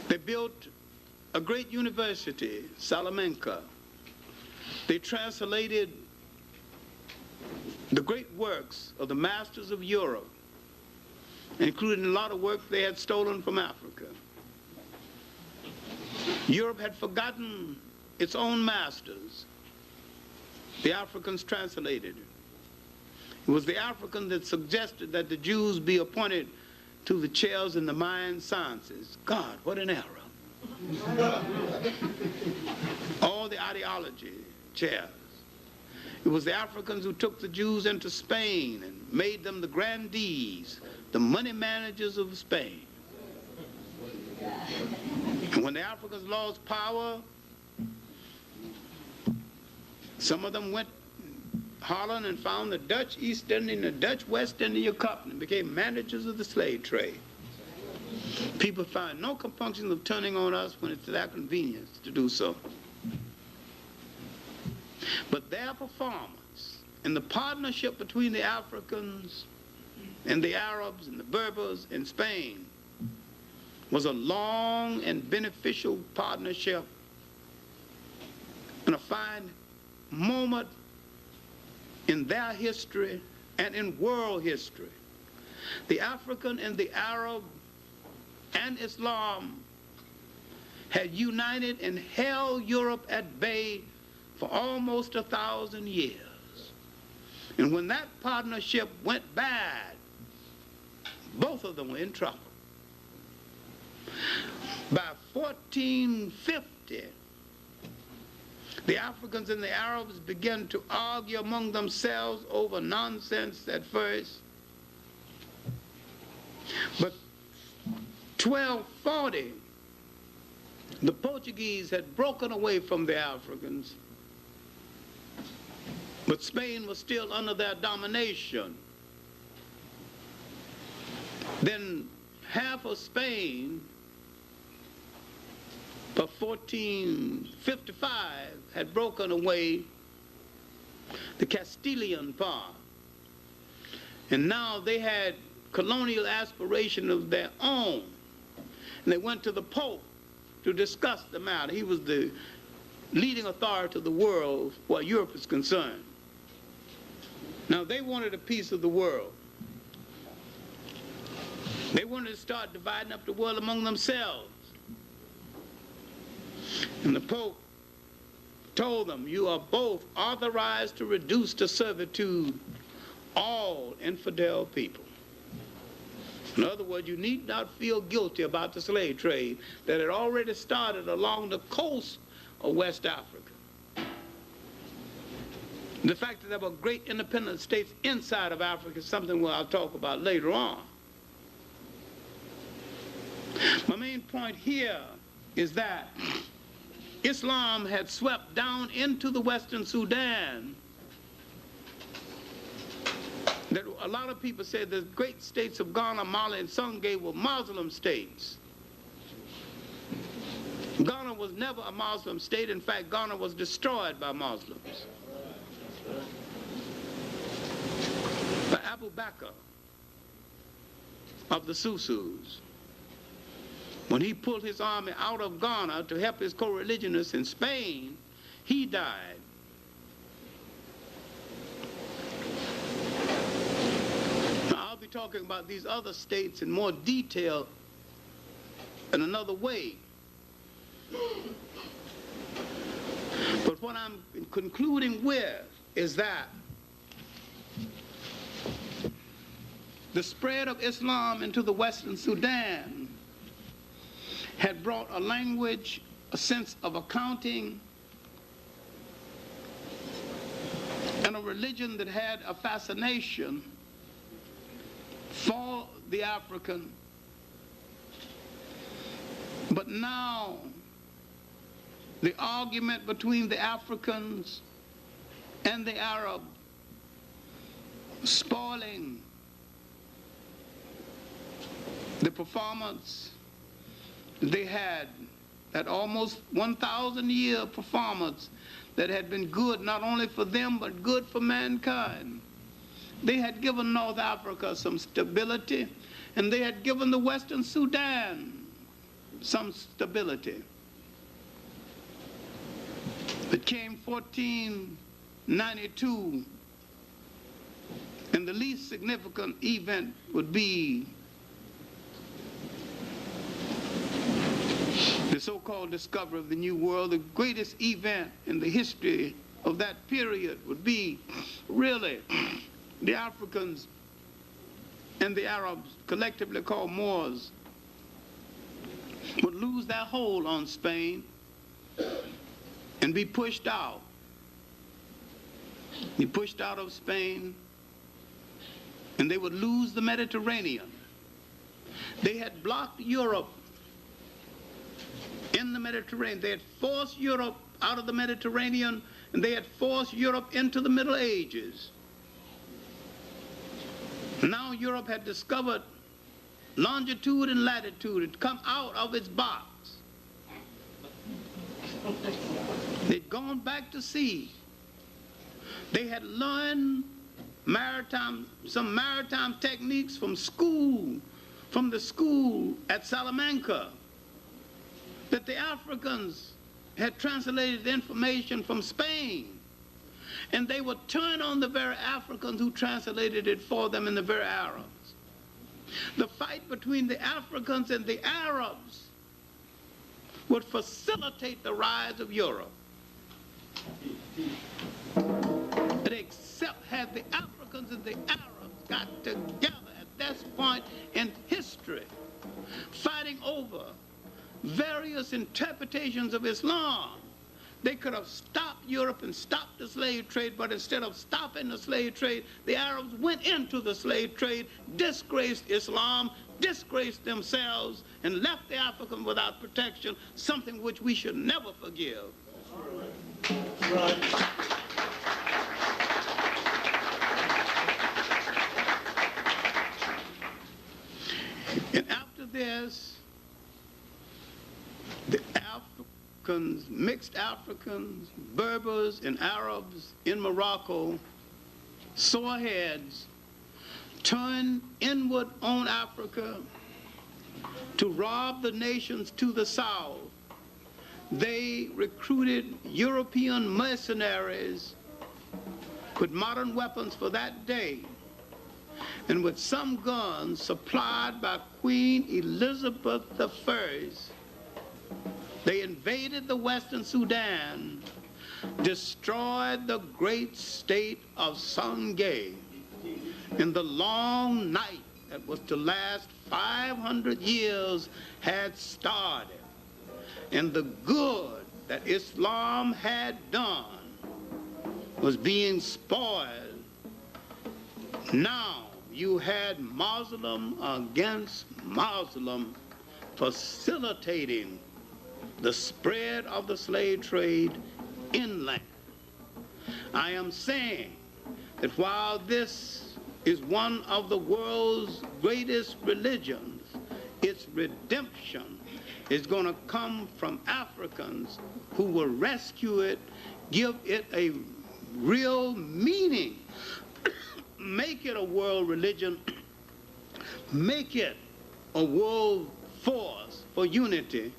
They built a great university, Salamanca. They translated the great works of the masters of Europe, including a lot of work they had stolen from Africa. Europe had forgotten its own masters. The Africans translated it. It was the African that suggested that the Jews be appointed to the chairs in the mind sciences. God, what an error. All the ideology chairs. It was the Africans who took the Jews into Spain and made them the grandees, the money managers of Spain. And when the Africans lost power, Some of them went Holland and found the Dutch East India and the Dutch West India Company and became managers of the slave trade. People find no compunction of turning on us when it's to their convenience to do so. But their performance and the partnership between the Africans and the Arabs and the Berbers in Spain was a long and beneficial partnership and a fine moment in their history and in world history. The African and the Arab and Islam had united and held Europe at bay for almost 1,000 years. And when that partnership went bad, both of them were in trouble. By 1450, the Africans and the Arabs began to argue among themselves over nonsense at first. But 1240, the Portuguese had broken away from the Africans, but Spain was still under their domination. Then half of Spain, by 1455, had broken away, the Castilian part. And now they had colonial aspiration of their own. And they went to the Pope to discuss the matter. He was the leading authority of the world where Europe is concerned. Now they wanted a piece of the world. They wanted to start dividing up the world among themselves. And the Pope told them, you are both authorized to reduce to servitude all infidel people. In other words, you need not feel guilty about the slave trade that had already started along the coast of West Africa. The fact that there were great independent states inside of Africa is something I'll talk about later on. My main point here is that Islam had swept down into the Western Sudan. That a lot of people say the great states of Ghana, Mali, and Songhai were Muslim states. Ghana was never a Muslim state. In fact, Ghana was destroyed by Muslims. By Abu Bakr of the Susus. When he pulled his army out of Ghana to help his co-religionists in Spain, he died. Now, I'll be talking about these other states in more detail in another way. But what I'm concluding with is that the spread of Islam into the Western Sudan had brought a language, a sense of accounting, and a religion that had a fascination for the African. But now, the argument between the Africans and the Arab, spoiling the performance they had, that almost 1,000-year performance that had been good not only for them but good for mankind. They had given North Africa some stability, and they had given the Western Sudan some stability. It came 1492, and the least significant event would be the so-called discovery of the New World. The greatest event in the history of that period would be really the Africans and the Arabs, collectively called Moors, would lose their hold on Spain and be pushed out. Be pushed out of Spain, and they would lose the Mediterranean. They had blocked Europe in the Mediterranean. They had forced Europe out of the Mediterranean, and they had forced Europe into the Middle Ages. Now Europe had discovered longitude and latitude. It had come out of its box. They'd gone back to sea. They had learned some maritime techniques from the school at Salamanca, that the Africans had translated the information from Spain. And they would turn on the very Africans who translated it for them and the very Arabs. The fight between the Africans and the Arabs would facilitate the rise of Europe. But except had the Africans and the Arabs got together at this point in history, fighting over various interpretations of Islam, they could have stopped Europe and stopped the slave trade, but instead of stopping the slave trade, the Arabs went into the slave trade, disgraced Islam, disgraced themselves, and left the African without protection, something which we should never forgive. Right. And after this, the Africans, mixed Africans, Berbers, and Arabs in Morocco, sore heads, turned inward on Africa to rob the nations to the south. They recruited European mercenaries with modern weapons for that day, and with some guns supplied by Queen Elizabeth I, they invaded the Western Sudan, destroyed the great state of Sangay. In the long night that was to last 500 years had started, and the good that Islam had done was being spoiled. Now you had Muslim against Muslim facilitating the spread of the slave trade inland. I am saying that while this is one of the world's greatest religions, its redemption is going to come from Africans who will rescue it, give it a real meaning, make it a world religion, make it a world force for unity,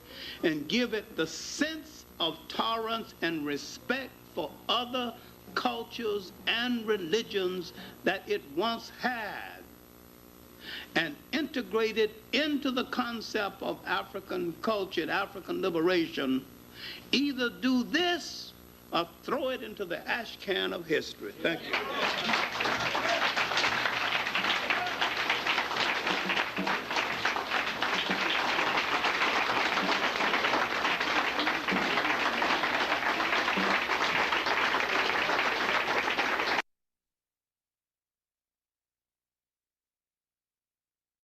and give it the sense of tolerance and respect for other cultures and religions that it once had, and integrate it into the concept of African culture and African liberation. Either do this or throw it into the ash can of history. Thank you.